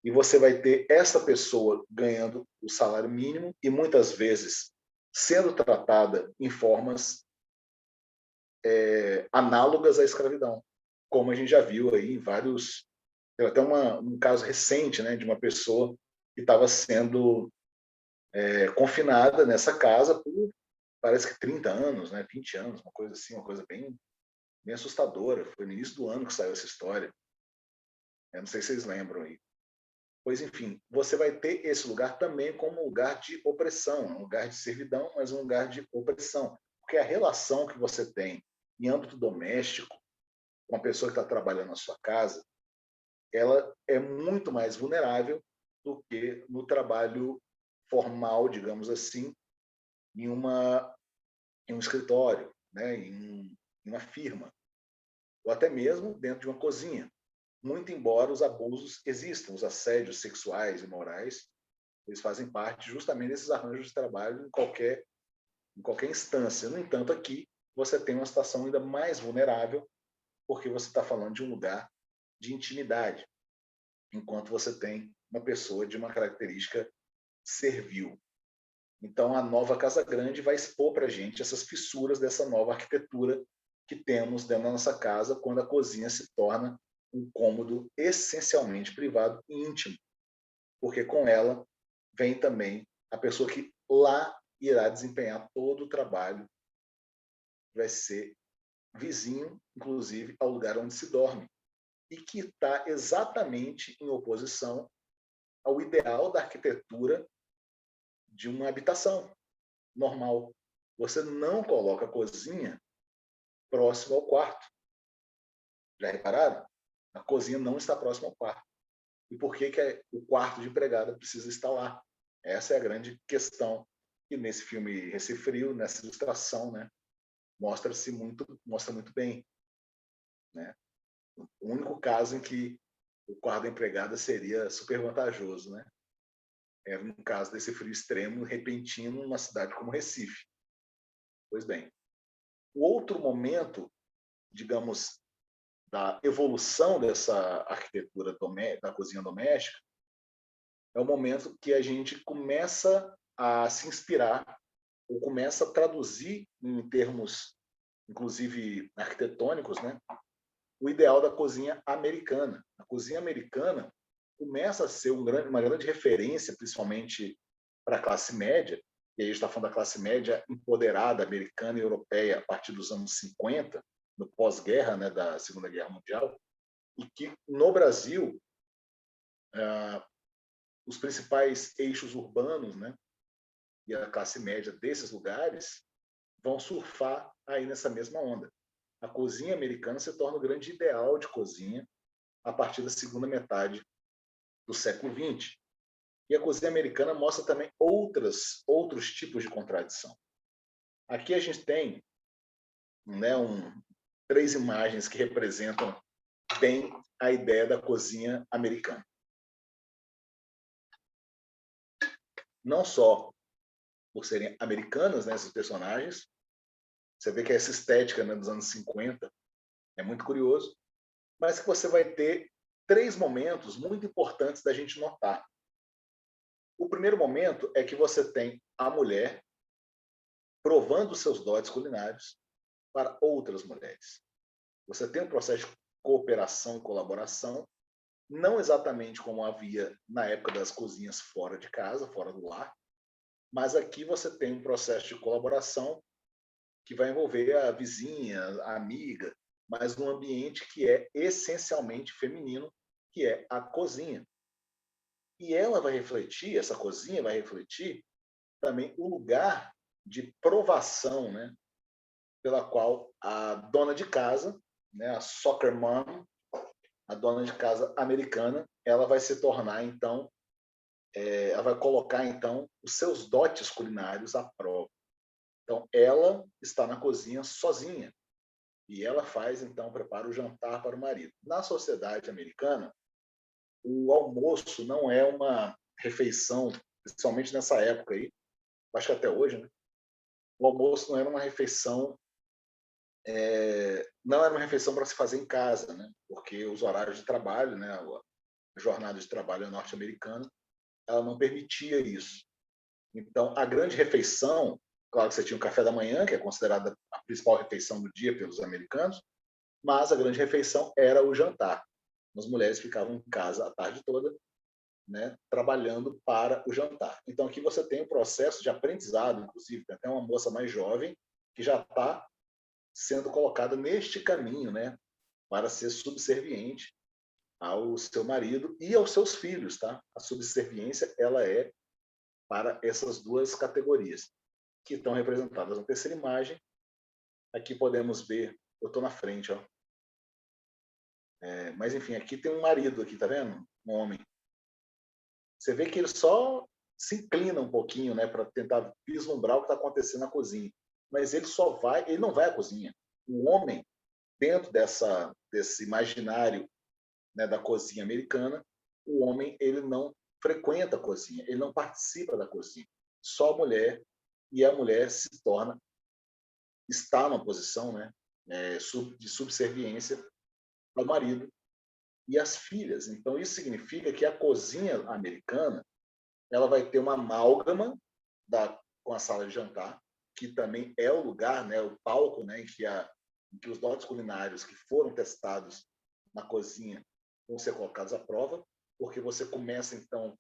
e você vai ter essa pessoa ganhando o salário mínimo e, muitas vezes, sendo tratada em formas análogas à escravidão, como a gente já viu aí em vários... Tem até um caso recente, né, de uma pessoa e estava sendo confinada nessa casa por, parece que 30 anos, né, 20 anos, uma coisa assim, uma coisa bem assustadora. Foi no início do ano que saiu essa história. Eu não sei se vocês lembram aí. Pois, enfim, você vai ter esse lugar também como um lugar de opressão, um lugar de servidão, mas um lugar de opressão. Porque a relação que você tem em âmbito doméstico com a pessoa que está trabalhando na sua casa, ela é muito mais vulnerável do que no trabalho formal, digamos assim, em um escritório, né, em uma firma, ou até mesmo dentro de uma cozinha. Muito embora os abusos existam, os assédios sexuais e morais, eles fazem parte justamente desses arranjos de trabalho em qualquer instância. No entanto, aqui você tem uma situação ainda mais vulnerável, porque você está falando de um lugar de intimidade, enquanto você tem uma pessoa de uma característica servil. Então, a nova Casa Grande vai expor para a gente essas fissuras dessa nova arquitetura que temos dentro da nossa casa, quando a cozinha se torna um cômodo essencialmente privado e íntimo, porque com ela vem também a pessoa que lá irá desempenhar todo o trabalho, vai ser vizinho, inclusive, ao lugar onde se dorme, e que está exatamente em oposição ao ideal da arquitetura de uma habitação normal. Você não coloca a cozinha próximo ao quarto. Já repararam? A cozinha não está próxima ao quarto. E por que o quarto de empregada precisa estar lá? Essa é a grande questão. E nesse filme Recife Frio, nessa ilustração, né, mostra muito bem, né? O único caso em que o quarto da empregada seria super vantajoso, né? Era no caso desse frio extremo, repentino, numa cidade como Recife. Pois bem, o outro momento, digamos, da evolução dessa arquitetura da cozinha doméstica é o momento que a gente começa a se inspirar ou começa a traduzir em termos, inclusive arquitetônicos, né, o ideal da cozinha americana. A cozinha americana começa a ser uma grande referência, principalmente para a classe média, e aí a gente está falando da classe média empoderada americana e europeia a partir dos anos 50, no pós-guerra, né, da Segunda Guerra Mundial, e que no Brasil os principais eixos urbanos, né, e a classe média desses lugares vão surfar aí nessa mesma onda. A cozinha americana se torna o grande ideal de cozinha a partir da segunda metade do século XX. E a cozinha americana mostra também outros tipos de contradição. Aqui a gente tem, né, 3 imagens que representam bem a ideia da cozinha americana. Não só por serem americanas, né, esses personagens, você vê que essa estética, né, dos anos 50 é muito curioso, mas que você vai ter 3 momentos muito importantes da gente notar. O primeiro momento é que você tem a mulher provando seus dotes culinários para outras mulheres. Você tem um processo de cooperação e colaboração, não exatamente como havia na época das cozinhas fora de casa, fora do lar, mas aqui você tem um processo de colaboração que vai envolver a vizinha, a amiga, mas num ambiente que é essencialmente feminino, que é a cozinha. E ela vai refletir, essa cozinha vai refletir também o lugar de provação, né, pela qual a dona de casa, né, a soccer mom, a dona de casa americana, ela vai se tornar, então, ela vai colocar, então, os seus dotes culinários à prova. Então, ela está na cozinha sozinha e ela faz, então, prepara o jantar para o marido. Na sociedade americana, o almoço não é uma refeição, principalmente nessa época aí, acho que até hoje, né? O almoço não era uma refeição, não era uma refeição para se fazer em casa, né? Porque os horários de trabalho, né? A jornada de trabalho norte-americana, ela não permitia isso. Então, a grande refeição, claro que você tinha o café da manhã, que é considerada a principal refeição do dia pelos americanos, mas a grande refeição era o jantar. As mulheres ficavam em casa a tarde toda, né, trabalhando para o jantar. Então, aqui você tem o processo de aprendizado, inclusive, tem até uma moça mais jovem que já está sendo colocada neste caminho, né, para ser subserviente ao seu marido e aos seus filhos, tá? A subserviência, ela é para essas duas categorias, que estão representadas na terceira imagem. Aqui podemos ver, eu estou na frente, ó. Mas, enfim, aqui tem um marido, aqui, tá vendo? Um homem. Você vê que ele só se inclina um pouquinho, né, para tentar vislumbrar o que está acontecendo na cozinha. Mas ele não vai à cozinha. O homem, dentro desse imaginário, né, da cozinha americana, o homem ele não frequenta a cozinha, ele não participa da cozinha. Só a mulher, e a mulher está numa posição, né, de subserviência ao marido e às filhas. Então, isso significa que a cozinha americana ela vai ter uma amálgama com a sala de jantar, que também é o lugar, né, o palco, né, em que os dotes culinários que foram testados na cozinha vão ser colocados à prova, porque você começa, então,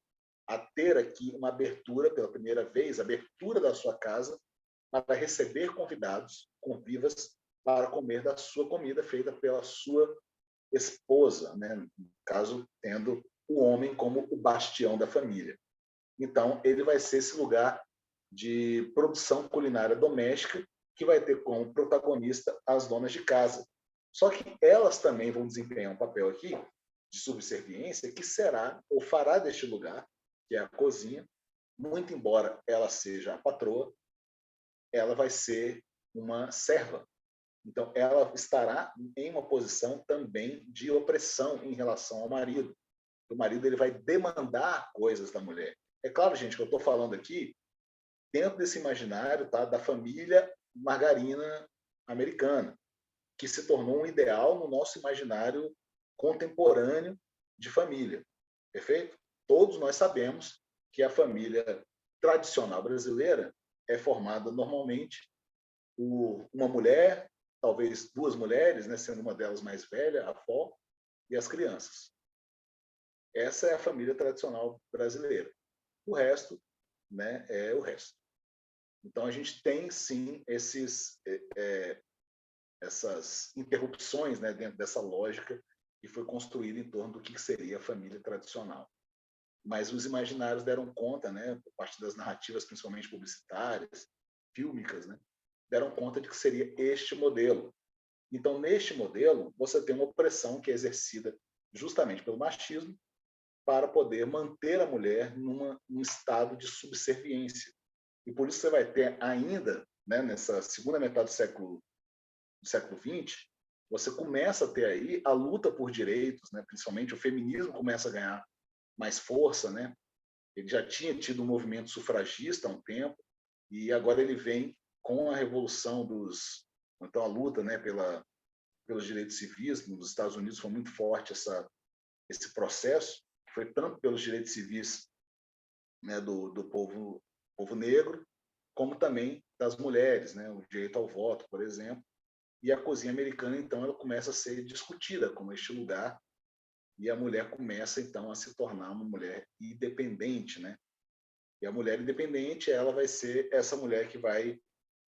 a ter aqui uma abertura, pela primeira vez, abertura da sua casa para receber convidados, convivas, para comer da sua comida feita pela sua esposa, né? No caso, tendo o homem como o bastião da família. Então, ele vai ser esse lugar de produção culinária doméstica que vai ter como protagonista as donas de casa. Só que elas também vão desempenhar um papel aqui de subserviência que será ou fará deste lugar, que é a cozinha, muito embora ela seja a patroa, ela vai ser uma serva. Então, ela estará em uma posição também de opressão em relação ao marido. O marido ele vai demandar coisas da mulher. É claro, gente, que eu estou falando aqui dentro desse imaginário, tá, da família margarina americana, que se tornou um ideal no nosso imaginário contemporâneo de família. Perfeito? Todos nós sabemos que a família tradicional brasileira é formada normalmente por uma mulher, talvez duas mulheres, né, sendo uma delas mais velha, a avó, e as crianças. Essa é a família tradicional brasileira. O resto, né, é o resto. Então, a gente tem, sim, essas interrupções, né, dentro dessa lógica que foi construída em torno do que seria a família tradicional. Mas os imaginários deram conta, né, por parte das narrativas, principalmente publicitárias, fílmicas, né, deram conta de que seria este modelo. Então, neste modelo, você tem uma opressão que é exercida justamente pelo machismo para poder manter a mulher num estado de subserviência. E por isso você vai ter ainda, né, nessa segunda metade do século XX, você começa a ter aí a luta por direitos, né, principalmente o feminismo começa a ganhar mais força, né? Ele já tinha tido um movimento sufragista há um tempo e agora ele vem com a revolução então a luta, né, pelos direitos civis. Nos Estados Unidos foi muito forte esse processo, foi tanto pelos direitos civis, né, do povo negro, como também das mulheres, né, o direito ao voto, por exemplo. E a cozinha americana, então, ela começa a ser discutida como este lugar, e a mulher começa, então, a se tornar uma mulher independente, né? E a mulher independente, ela vai ser essa mulher que vai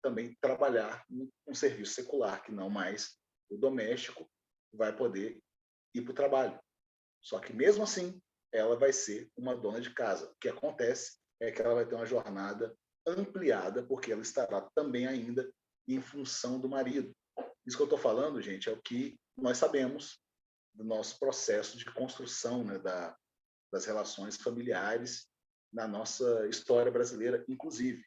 também trabalhar num serviço secular, que não mais o doméstico vai poder ir para o trabalho. Só que, mesmo assim, ela vai ser uma dona de casa. O que acontece é que ela vai ter uma jornada ampliada, porque ela estará também ainda em função do marido. Isso que eu estou falando, gente, é o que nós sabemos do nosso processo de construção, né, das relações familiares na nossa história brasileira, inclusive,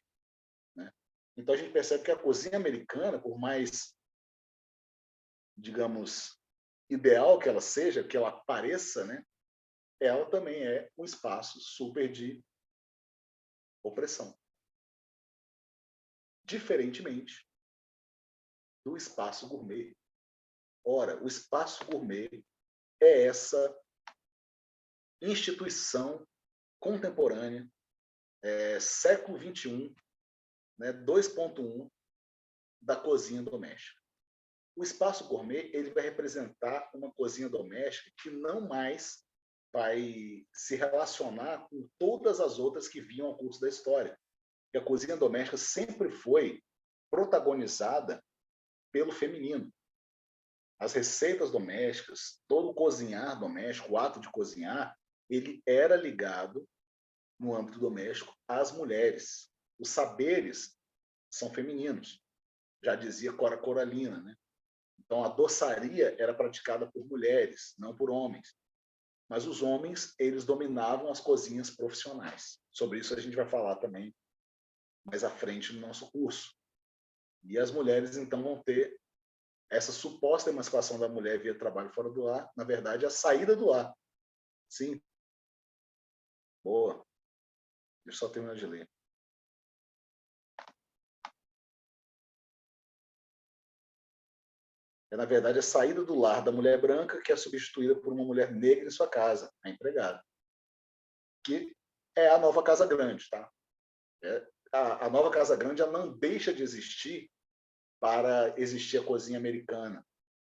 né? Então, a gente percebe que a cozinha americana, por mais, digamos, ideal que ela seja, que ela pareça, né, ela também é um espaço super de opressão. Diferentemente do espaço gourmet. Ora, o espaço gourmet é essa instituição contemporânea, século XXI, né, 2.1, da cozinha doméstica. O espaço gourmet ele vai representar uma cozinha doméstica que não mais vai se relacionar com todas as outras que vinham ao curso da história. E a cozinha doméstica sempre foi protagonizada pelo feminino. As receitas domésticas, todo o cozinhar doméstico, o ato de cozinhar, ele era ligado, no âmbito doméstico, às mulheres. Os saberes são femininos, já dizia Cora Coralina, né? Então, a doçaria era praticada por mulheres, não por homens. Mas os homens, eles dominavam as cozinhas profissionais. Sobre isso a gente vai falar também mais à frente no nosso curso. E as mulheres, então, vão ter essa suposta emancipação da mulher via trabalho fora do lar, na verdade, a saída do lar. Sim. Boa. Deixa eu só terminar de ler. É, na verdade, a saída do lar da mulher branca, que é substituída por uma mulher negra em sua casa, a empregada. Que é a nova Casa Grande, tá? A nova Casa Grande ela não deixa de existir para existir a cozinha americana.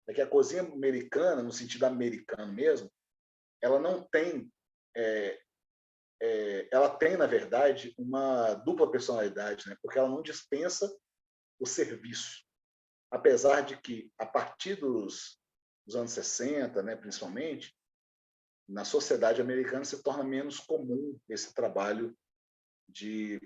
É que a cozinha americana, no sentido americano mesmo, ela não tem... ela tem, na verdade, uma dupla personalidade, né? Porque ela não dispensa o serviço. Apesar de que, a partir dos anos 60, né, principalmente, na sociedade americana se torna menos comum esse trabalho de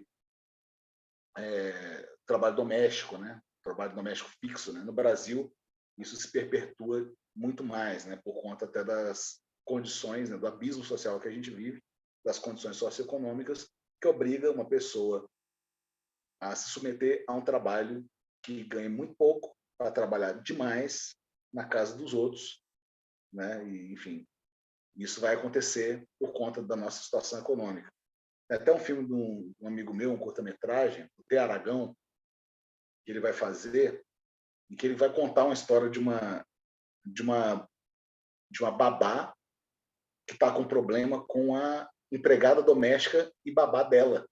trabalho doméstico, né? Trabalho doméstico fixo, né? No Brasil, isso se perpetua muito mais, né? Por conta até das condições, né? Do abismo social que a gente vive, das condições socioeconômicas, que obriga uma pessoa a se submeter a um trabalho que ganha muito pouco para trabalhar demais na casa dos outros, né? E, enfim, isso vai acontecer por conta da nossa situação econômica. Tem até um filme de um amigo meu, um curta-metragem, o T. Aragão, que ele vai fazer, em que ele vai contar uma história de uma babá que está com problema com a empregada doméstica e babá dela.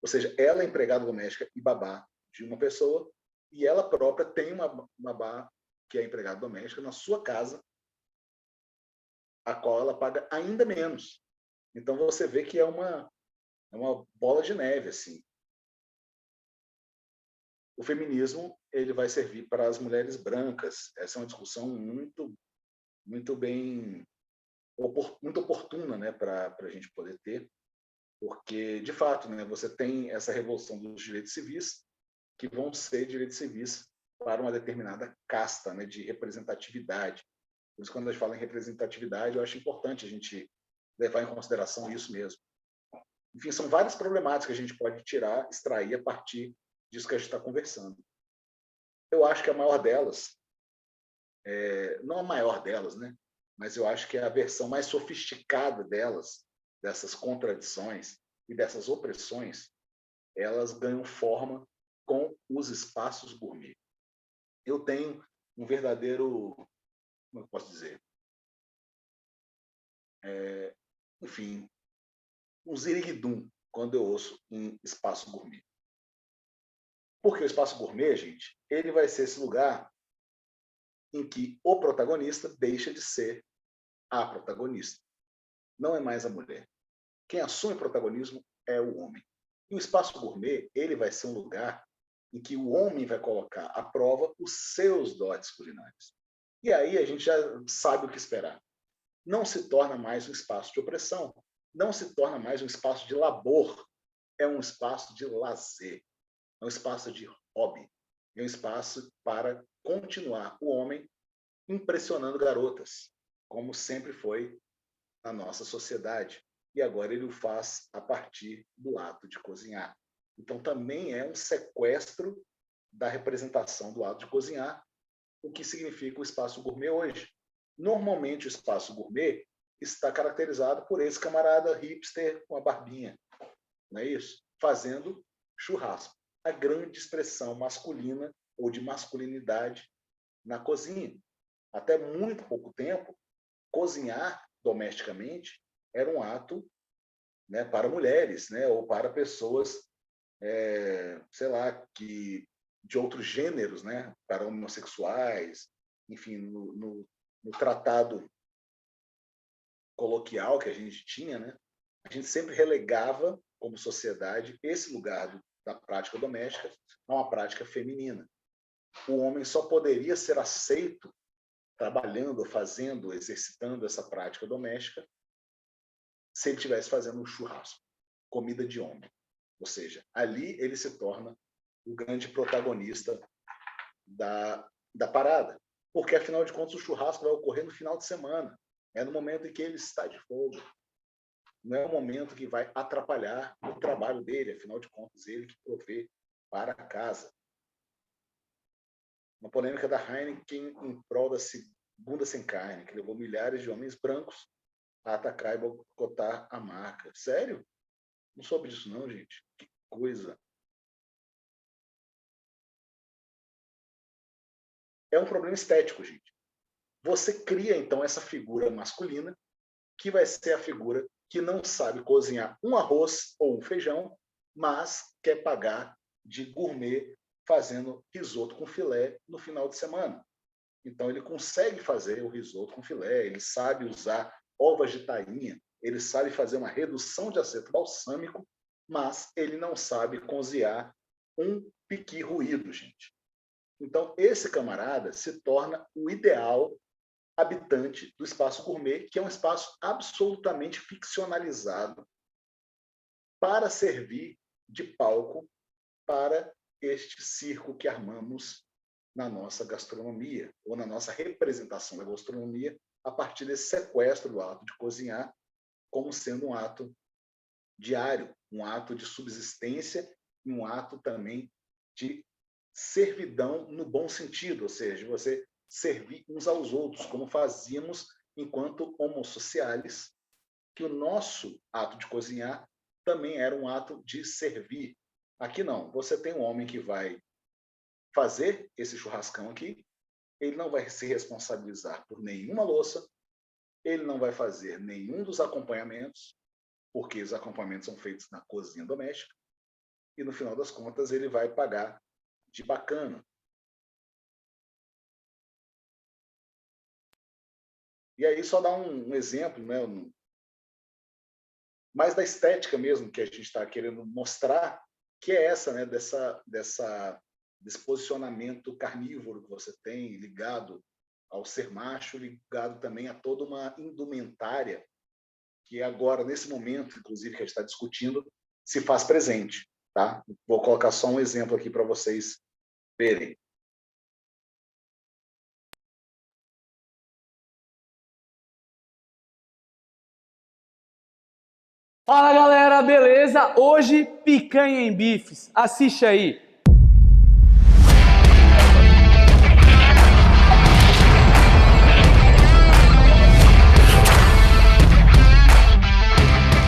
Ou seja, ela é empregada doméstica e babá de uma pessoa, e ela própria tem uma babá que é empregada doméstica na sua casa, a qual ela paga ainda menos. Então você vê que é uma bola de neve, assim. O feminismo ele vai servir para as mulheres brancas. Essa é uma discussão muito bem, muito oportuna, né, para a gente poder ter, porque de fato, né, você tem essa revolução dos direitos civis que vão ser direitos civis para uma determinada casta, né, de representatividade. Por isso, quando a gente fala em representatividade, eu acho importante a gente levar em consideração isso mesmo. Enfim, são várias problemáticas que a gente pode tirar, extrair a partir disso que a gente está conversando. Eu acho que a maior delas, não a maior delas, né? Mas eu acho que a versão mais sofisticada delas, dessas contradições e dessas opressões, elas ganham forma com os espaços gourmet. Eu tenho um verdadeiro, como eu posso dizer, enfim, um ziriguidum quando eu ouço em espaço gourmet. Porque o espaço gourmet, gente, ele vai ser esse lugar em que o protagonista deixa de ser a protagonista. Não é mais a mulher. Quem assume o protagonismo é o homem. E o espaço gourmet, ele vai ser um lugar em que o homem vai colocar à prova os seus dotes culinários. E aí a gente já sabe o que esperar. Não se torna mais um espaço de opressão, não se torna mais um espaço de labor, é um espaço de lazer, é um espaço de hobby, é um espaço para continuar o homem impressionando garotas, como sempre foi na nossa sociedade. E agora ele o faz a partir do ato de cozinhar. Então também é um sequestro da representação do ato de cozinhar, o que significa o espaço gourmet hoje. Normalmente o espaço gourmet está caracterizado por esse camarada hipster com a barbinha, não é isso? Fazendo churrasco. A grande expressão masculina ou de masculinidade na cozinha. Até muito pouco tempo, cozinhar domesticamente era um ato, né, para mulheres, né, ou para pessoas, sei lá, de outros gêneros, né, para homossexuais, enfim, no tratado coloquial que a gente tinha, né? A gente sempre relegava, como sociedade, esse lugar da prática doméstica a uma prática feminina. O homem só poderia ser aceito trabalhando, fazendo, exercitando essa prática doméstica se ele estivesse fazendo um churrasco, comida de homem. Ou seja, ali ele se torna o grande protagonista da parada. Porque, afinal de contas, o churrasco vai ocorrer no final de semana. É no momento em que ele está de folga. Não é o momento que vai atrapalhar o trabalho dele. Afinal de contas, ele que provê para a casa. Uma polêmica da Heineken em prol da segunda sem carne, que levou milhares de homens brancos a atacar e boicotar a marca. Sério? Não soube disso não, gente. Que coisa. É um problema estético, gente. Você cria, então, essa figura masculina, que vai ser a figura que não sabe cozinhar um arroz ou um feijão, mas quer pagar de gourmet fazendo risoto com filé no final de semana. Então, ele consegue fazer o risoto com filé, ele sabe usar ovas de tainha, ele sabe fazer uma redução de aceto balsâmico, mas ele não sabe cozinhar um piqui ruído, gente. Então, esse camarada se torna o ideal habitante do espaço gourmet, que é um espaço absolutamente ficcionalizado para servir de palco para este circo que armamos na nossa gastronomia, ou na nossa representação da gastronomia, a partir desse sequestro do ato de cozinhar como sendo um ato diário, um ato de subsistência e um ato também de servidão no bom sentido, ou seja, você servir uns aos outros, como fazíamos enquanto homo sociales, que o nosso ato de cozinhar também era um ato de servir. Aqui não, você tem um homem que vai fazer esse churrascão aqui, ele não vai se responsabilizar por nenhuma louça, ele não vai fazer nenhum dos acompanhamentos, porque os acompanhamentos são feitos na cozinha doméstica, e no final das contas ele vai pagar de bacana. E aí só dá um exemplo, né, mais da estética mesmo que a gente está querendo mostrar, que é essa, né, desse posicionamento carnívoro que você tem ligado ao ser macho, ligado também a toda uma indumentária que agora, nesse momento, inclusive, que a gente está discutindo, se faz presente. Tá? Vou colocar só um exemplo aqui para vocês verem. Fala galera, beleza? Hoje picanha em bifes, assiste aí.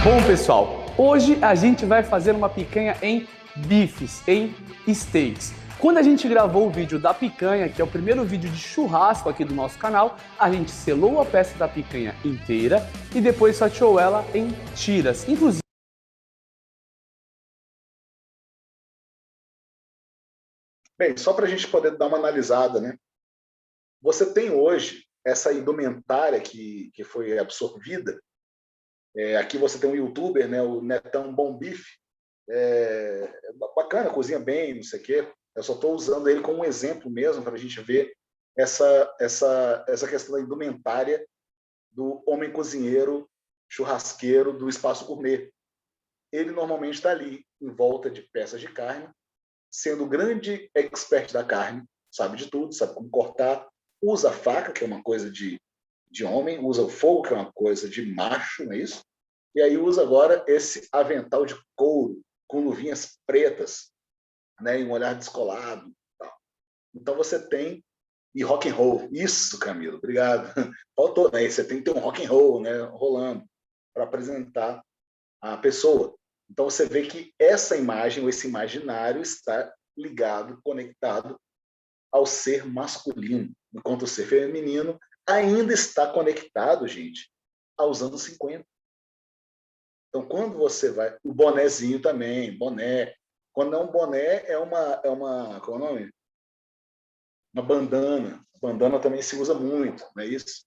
Bom pessoal, hoje a gente vai fazer uma picanha em bifes, em steaks. Quando a gente gravou o vídeo da picanha, que é o primeiro vídeo de churrasco aqui do nosso canal, a gente selou a peça da picanha inteira e depois fatiou ela em tiras. Inclusive, bem, só para a gente poder dar uma analisada, né? Você tem hoje essa indumentária que foi absorvida. Aqui você tem um youtuber, né, o Netão Bom Bife, bacana, cozinha bem, não sei o quê. Eu só estou usando ele como um exemplo mesmo para a gente ver essa questão da indumentária do homem cozinheiro, churrasqueiro do espaço gourmet. Ele normalmente está ali em volta de peças de carne, sendo o grande expert da carne, sabe de tudo, sabe como cortar, usa a faca, que é uma coisa de homem, usa o fogo, que é uma coisa de macho, não é isso? E aí usa agora esse avental de couro, com luvinhas pretas, né, e um olhar descolado. Tal. Então você tem... E rock and roll. Isso, Camilo, obrigado. Faltou, né? Você tem que ter um rock and roll, né, rolando para apresentar a pessoa. Então você vê que essa imagem, ou esse imaginário, está ligado, conectado ao ser masculino, enquanto o ser feminino ainda está conectado, gente, aos anos 50. Então, quando você vai... O bonézinho também, boné. Quando é um boné, é uma qual é o nome? Uma bandana. Bandana também se usa muito, não é isso?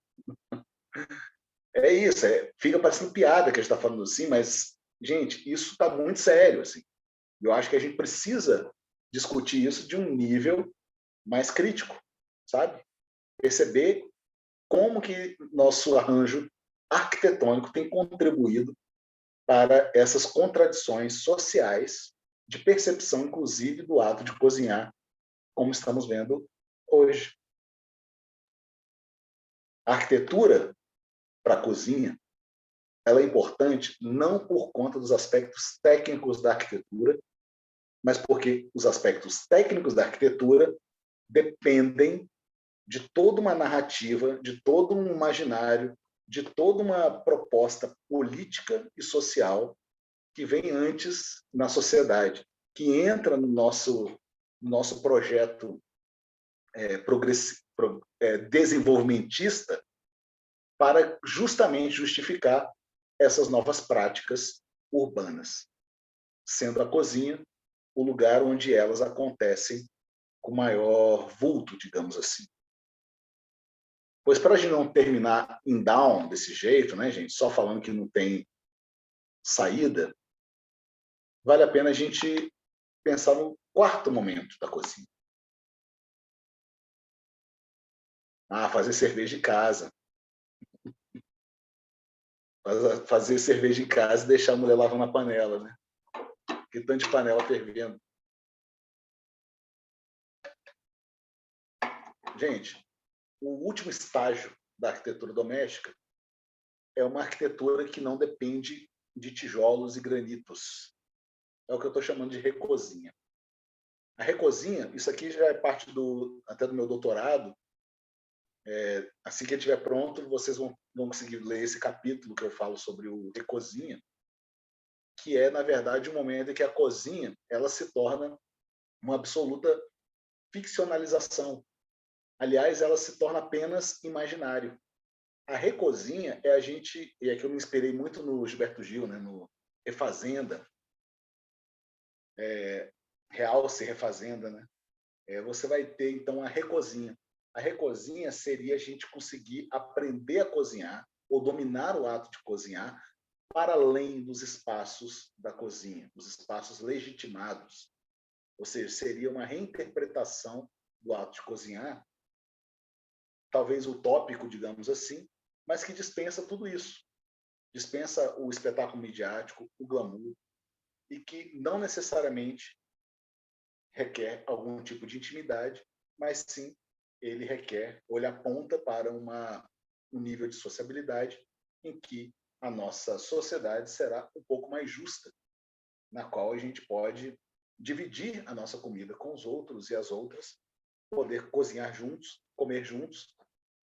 É isso, fica parecendo piada que a gente está falando assim, mas, gente, isso está muito sério. Assim. Eu acho que a gente precisa discutir isso de um nível mais crítico, sabe? Perceber como que nosso arranjo arquitetônico tem contribuído para essas contradições sociais de percepção, inclusive, do ato de cozinhar, como estamos vendo hoje. A arquitetura para a cozinha, ela é importante não por conta dos aspectos técnicos da arquitetura, mas porque os aspectos técnicos da arquitetura dependem de toda uma narrativa, de todo um imaginário, de toda uma proposta política e social que vem antes na sociedade, que entra no nosso projeto desenvolvimentista para justamente justificar essas novas práticas urbanas, sendo a cozinha o lugar onde elas acontecem com maior vulto, digamos assim. Pois para a gente não terminar em down desse jeito, né, gente, só falando que não tem saída, vale a pena a gente pensar no quarto momento da cozinha. Fazer cerveja em casa. Fazer cerveja em casa e deixar a mulher lavando a panela, né? Que tanto de panela fervendo. Gente, o último estágio da arquitetura doméstica é uma arquitetura que não depende de tijolos e granitos. É o que eu estou chamando de recozinha. A recozinha, isso aqui já é parte até do meu doutorado. Assim que estiver pronto, vocês vão conseguir ler esse capítulo que eu falo sobre o recozinha, que é, na verdade, o momento em que a cozinha ela se torna uma absoluta ficcionalização. Aliás, ela se torna apenas imaginário. A recozinha é a gente, e aqui eu me inspirei muito no Gilberto Gil, né, no Refazenda, Realce Refazenda, né? Você vai ter, então, a recozinha. A recozinha seria a gente conseguir aprender a cozinhar ou dominar o ato de cozinhar para além dos espaços da cozinha, os espaços legitimados. Ou seja, seria uma reinterpretação do ato de cozinhar, talvez utópico, digamos assim, mas que dispensa tudo isso. Dispensa o espetáculo midiático, o glamour, e que não necessariamente requer algum tipo de intimidade, mas sim ele requer, ou ele aponta para um nível de sociabilidade em que a nossa sociedade será um pouco mais justa, na qual a gente pode dividir a nossa comida com os outros e as outras, poder cozinhar juntos, comer juntos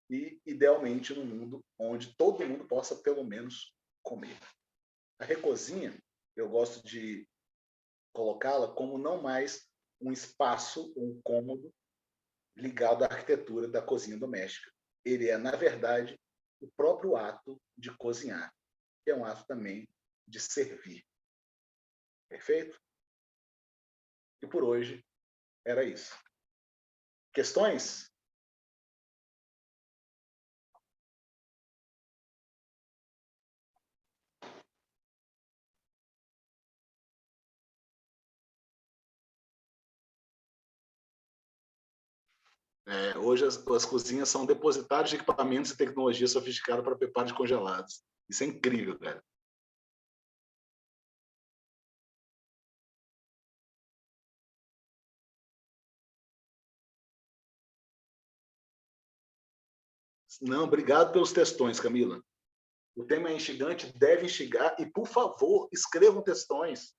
e, idealmente, num mundo onde todo mundo possa, pelo menos, comer. A recozinha, eu gosto de colocá-la como não mais um espaço, um cômodo ligado à arquitetura da cozinha doméstica. Ele é, na verdade, o próprio ato de cozinhar, que é um ato também de servir. Perfeito? E por hoje era isso. Questões? Hoje as cozinhas são depositários de equipamentos e tecnologia sofisticada para preparo de congelados. Isso é incrível, cara. Não, obrigado pelos textões, Camila. O tema é instigante, deve instigar, e, por favor, escrevam textões.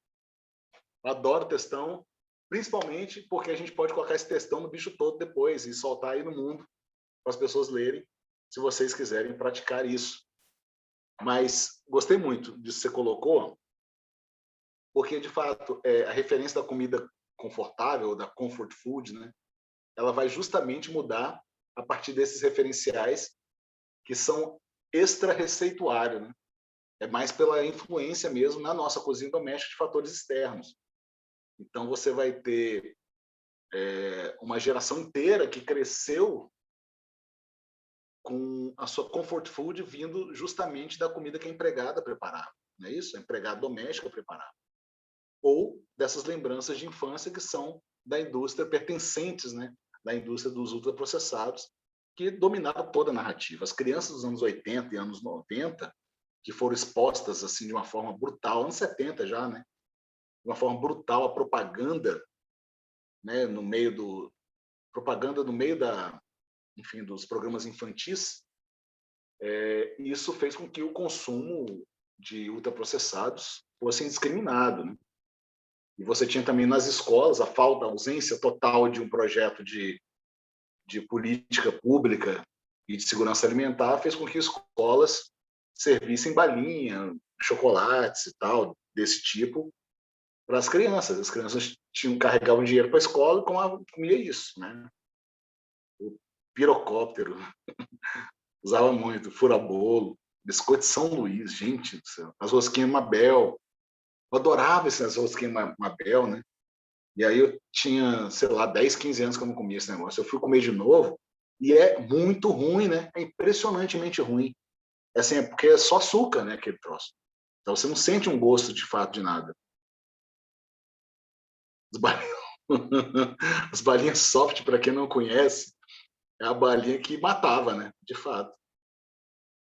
Adoro textão, principalmente porque a gente pode colocar esse textão no bicho todo depois e soltar aí no mundo para as pessoas lerem, se vocês quiserem praticar isso. Mas gostei muito disso que você colocou, porque, de fato, a referência da comida confortável, da comfort food, né, ela vai justamente mudar a partir desses referenciais que são extra-receituários, né? É mais pela influência mesmo na nossa cozinha doméstica de fatores externos. Então, você vai ter uma geração inteira que cresceu com a sua comfort food vindo justamente da comida que a empregada preparava, não é isso? A empregada doméstica preparava. Ou dessas lembranças de infância que são da indústria, pertencentes, né, da indústria dos ultraprocessados, que dominaram toda a narrativa. As crianças dos anos 80 e anos 90, que foram expostas assim de uma forma brutal, anos 70 já, né, de uma forma brutal a propaganda, né, no meio da, enfim, dos programas infantis, isso fez com que o consumo de ultraprocessados fosse indiscriminado, né? E você tinha também nas escolas a ausência total de um projeto de política pública e de segurança alimentar, fez com que escolas servissem balinha, chocolates e tal, desse tipo, para as crianças. As crianças carregavam dinheiro para a escola e comia isso, né? O pirocóptero, usava muito, furabolo, biscoito São Luís, gente do céu, as rosquinhas Mabel. Eu adorava essas rosquinhas Mabel, né? E aí eu tinha, sei lá, 10, 15 anos que eu não comia esse negócio. Eu fui comer de novo e é muito ruim, né? É impressionantemente ruim. Assim, é porque é só açúcar, né, aquele troço. Então você não sente um gosto de fato de nada. As balinhas soft, para quem não conhece, é a balinha que matava, né? De fato.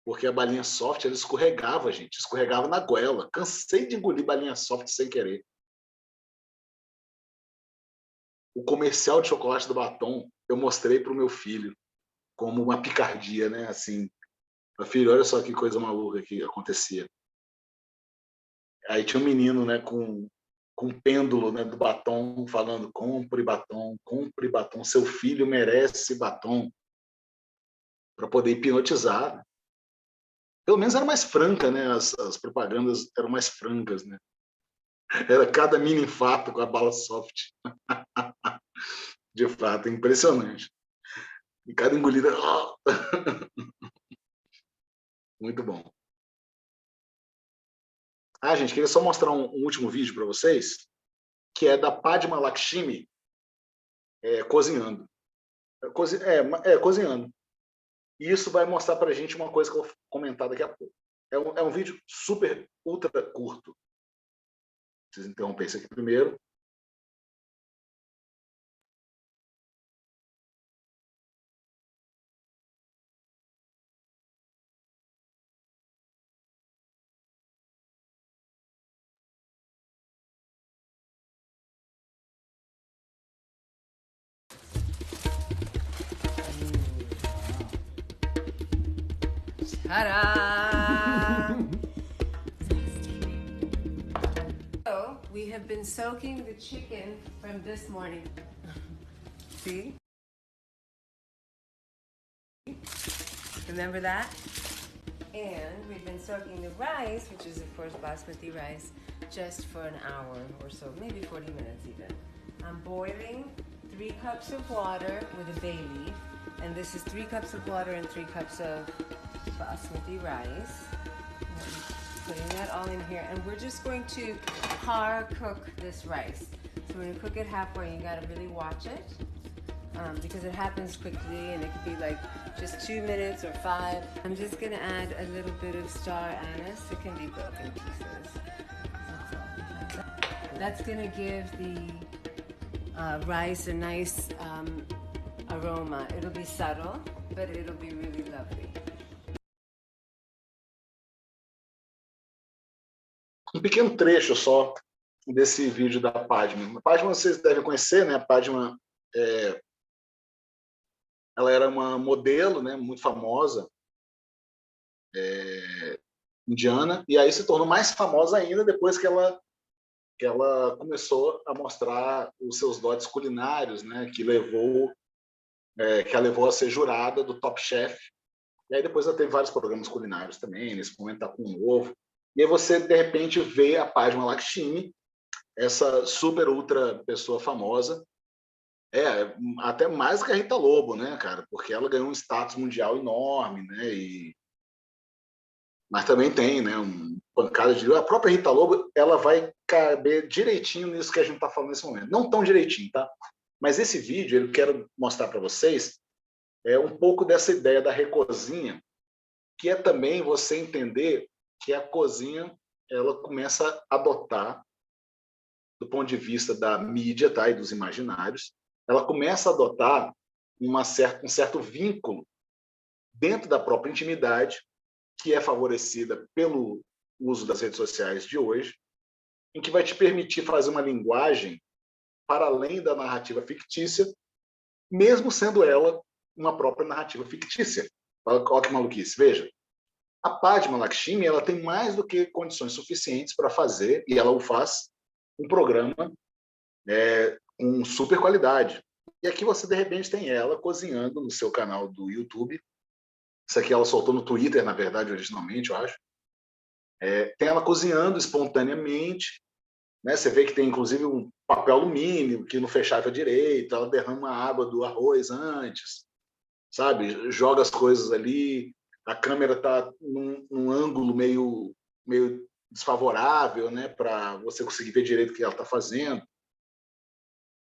Porque a balinha soft, ela escorregava, gente. Escorregava na goela. Cansei de engolir balinha soft sem querer. O comercial de chocolate do Batom, eu mostrei para o meu filho como uma picardia, né? Assim, meu filho, olha só que coisa maluca que acontecia. Aí tinha um menino, né, com um pêndulo, né, do batom, falando: compre batom, seu filho merece batom, para poder hipnotizar. Pelo menos era mais franca, né? As propagandas eram mais francas, né? Era cada mini infarto com a bala soft. De fato, é impressionante. E cada engolida... Muito bom. Gente, queria só mostrar um último vídeo para vocês, que é da Padma Lakshmi cozinhando. Cozinhando. E isso vai mostrar para a gente uma coisa que eu vou comentar daqui a pouco. É um vídeo super, ultra curto. Preciso interromper isso aqui primeiro. Ta-da! So, we have been soaking the chicken from this morning. See? Remember that? And we've been soaking the rice, which is of course basmati rice, just for an hour or so, maybe 40 minutes even. I'm boiling 3 cups of water with a bay leaf, and this is 3 cups of water and 3 cups of basmati rice. Putting that all in here, and we're just going to par cook this rice. So we're going to cook it halfway. You got to really watch it because it happens quickly, and it could be like just 2 minutes or 5. I'm just going to add a little bit of star anise. It can be broken pieces. That's going to give the rice a nice aroma. It'll be subtle, but it'll be really lovely. Um pequeno trecho só desse vídeo da Padma. A Padma vocês devem conhecer, né? A Padma, ela era uma modelo, né? Muito famosa, indiana, e aí se tornou mais famosa ainda depois que ela começou a mostrar os seus dotes culinários, né? Que a levou a ser jurada do Top Chef. E aí depois ela teve vários programas culinários também. Nesse momento está com um novo. E aí você, de repente, vê a Padma Lakshmi, essa super ultra pessoa famosa, até mais que a Rita Lobo, né, cara? Porque ela ganhou um status mundial enorme, né? Mas também tem, né, pancada de... A própria Rita Lobo, ela vai caber direitinho nisso que a gente está falando nesse momento. Não tão direitinho, tá? Mas esse vídeo, eu quero mostrar para vocês é um pouco dessa ideia da recozinha, que é também você entender que a cozinha ela começa a adotar, do ponto de vista da mídia, tá, e dos imaginários, ela começa a adotar um certo vínculo dentro da própria intimidade, que é favorecida pelo uso das redes sociais de hoje, em que vai te permitir fazer uma linguagem para além da narrativa fictícia, mesmo sendo ela uma própria narrativa fictícia. Olha que maluquice. Veja, a Padma Lakshmi ela tem mais do que condições suficientes para fazer, e ela o faz, um programa com super qualidade. E aqui você, de repente, tem ela cozinhando no seu canal do YouTube. Isso aqui ela soltou no Twitter, na verdade, originalmente, eu acho. Tem ela cozinhando espontaneamente, né? Você vê que tem, inclusive, um papel alumínio que não fechava direito, ela derrama a água do arroz antes, sabe? Joga as coisas ali, a câmera está num ângulo meio desfavorável, né? Para você conseguir ver direito o que ela está fazendo.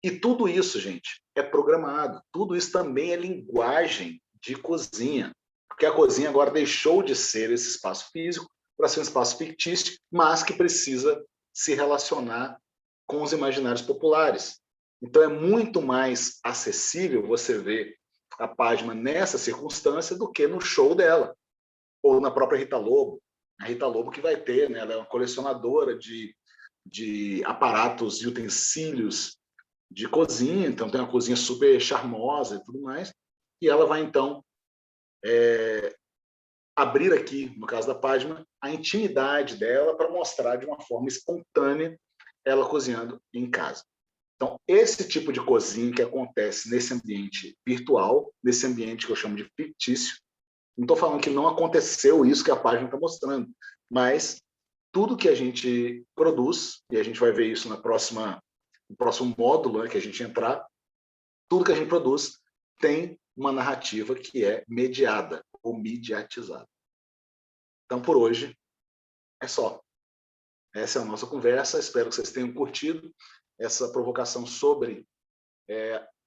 E tudo isso, gente, é programado. Tudo isso também é linguagem de cozinha. Porque a cozinha agora deixou de ser esse espaço físico para ser um espaço fictício, mas que precisa se relacionar com os imaginários populares. Então é muito mais acessível você ver a Padma nessa circunstância do que no show dela, ou na própria Rita Lobo. A Rita Lobo que vai ter, né? Ela é uma colecionadora de aparatos e utensílios de cozinha, então tem uma cozinha super charmosa e tudo mais, e ela vai então abrir aqui, no caso da Padma, a intimidade dela para mostrar de uma forma espontânea ela cozinhando em casa. Então, esse tipo de cozinha que acontece nesse ambiente virtual, nesse ambiente que eu chamo de fictício, não estou falando que não aconteceu isso que a página está mostrando, mas tudo que a gente produz, e a gente vai ver isso no próximo módulo, né, que a gente entrar, tudo que a gente produz tem uma narrativa que é mediada ou mediatizada. Então, por hoje, é só. Essa é a nossa conversa. Espero que vocês tenham curtido essa provocação sobre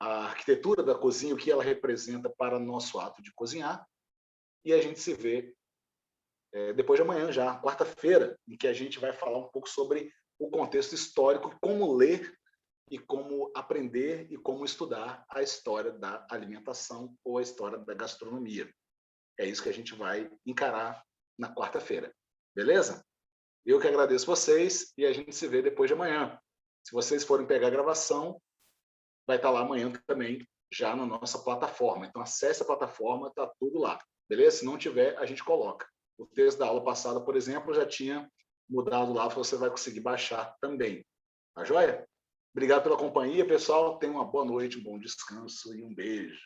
a arquitetura da cozinha, o que ela representa para o nosso ato de cozinhar. E a gente se vê depois de amanhã já, quarta-feira, em que a gente vai falar um pouco sobre o contexto histórico, como ler e como aprender e como estudar a história da alimentação ou a história da gastronomia. É isso que a gente vai encarar na quarta-feira. Beleza? Eu que agradeço vocês e a gente se vê depois de amanhã. Se vocês forem pegar a gravação, vai estar lá amanhã também, já na nossa plataforma. Então, acesse a plataforma, está tudo lá. Beleza? Se não tiver, a gente coloca. O texto da aula passada, por exemplo, já tinha mudado lá, você vai conseguir baixar também. Tá joia? Obrigado pela companhia, pessoal. Tenham uma boa noite, um bom descanso e um beijo.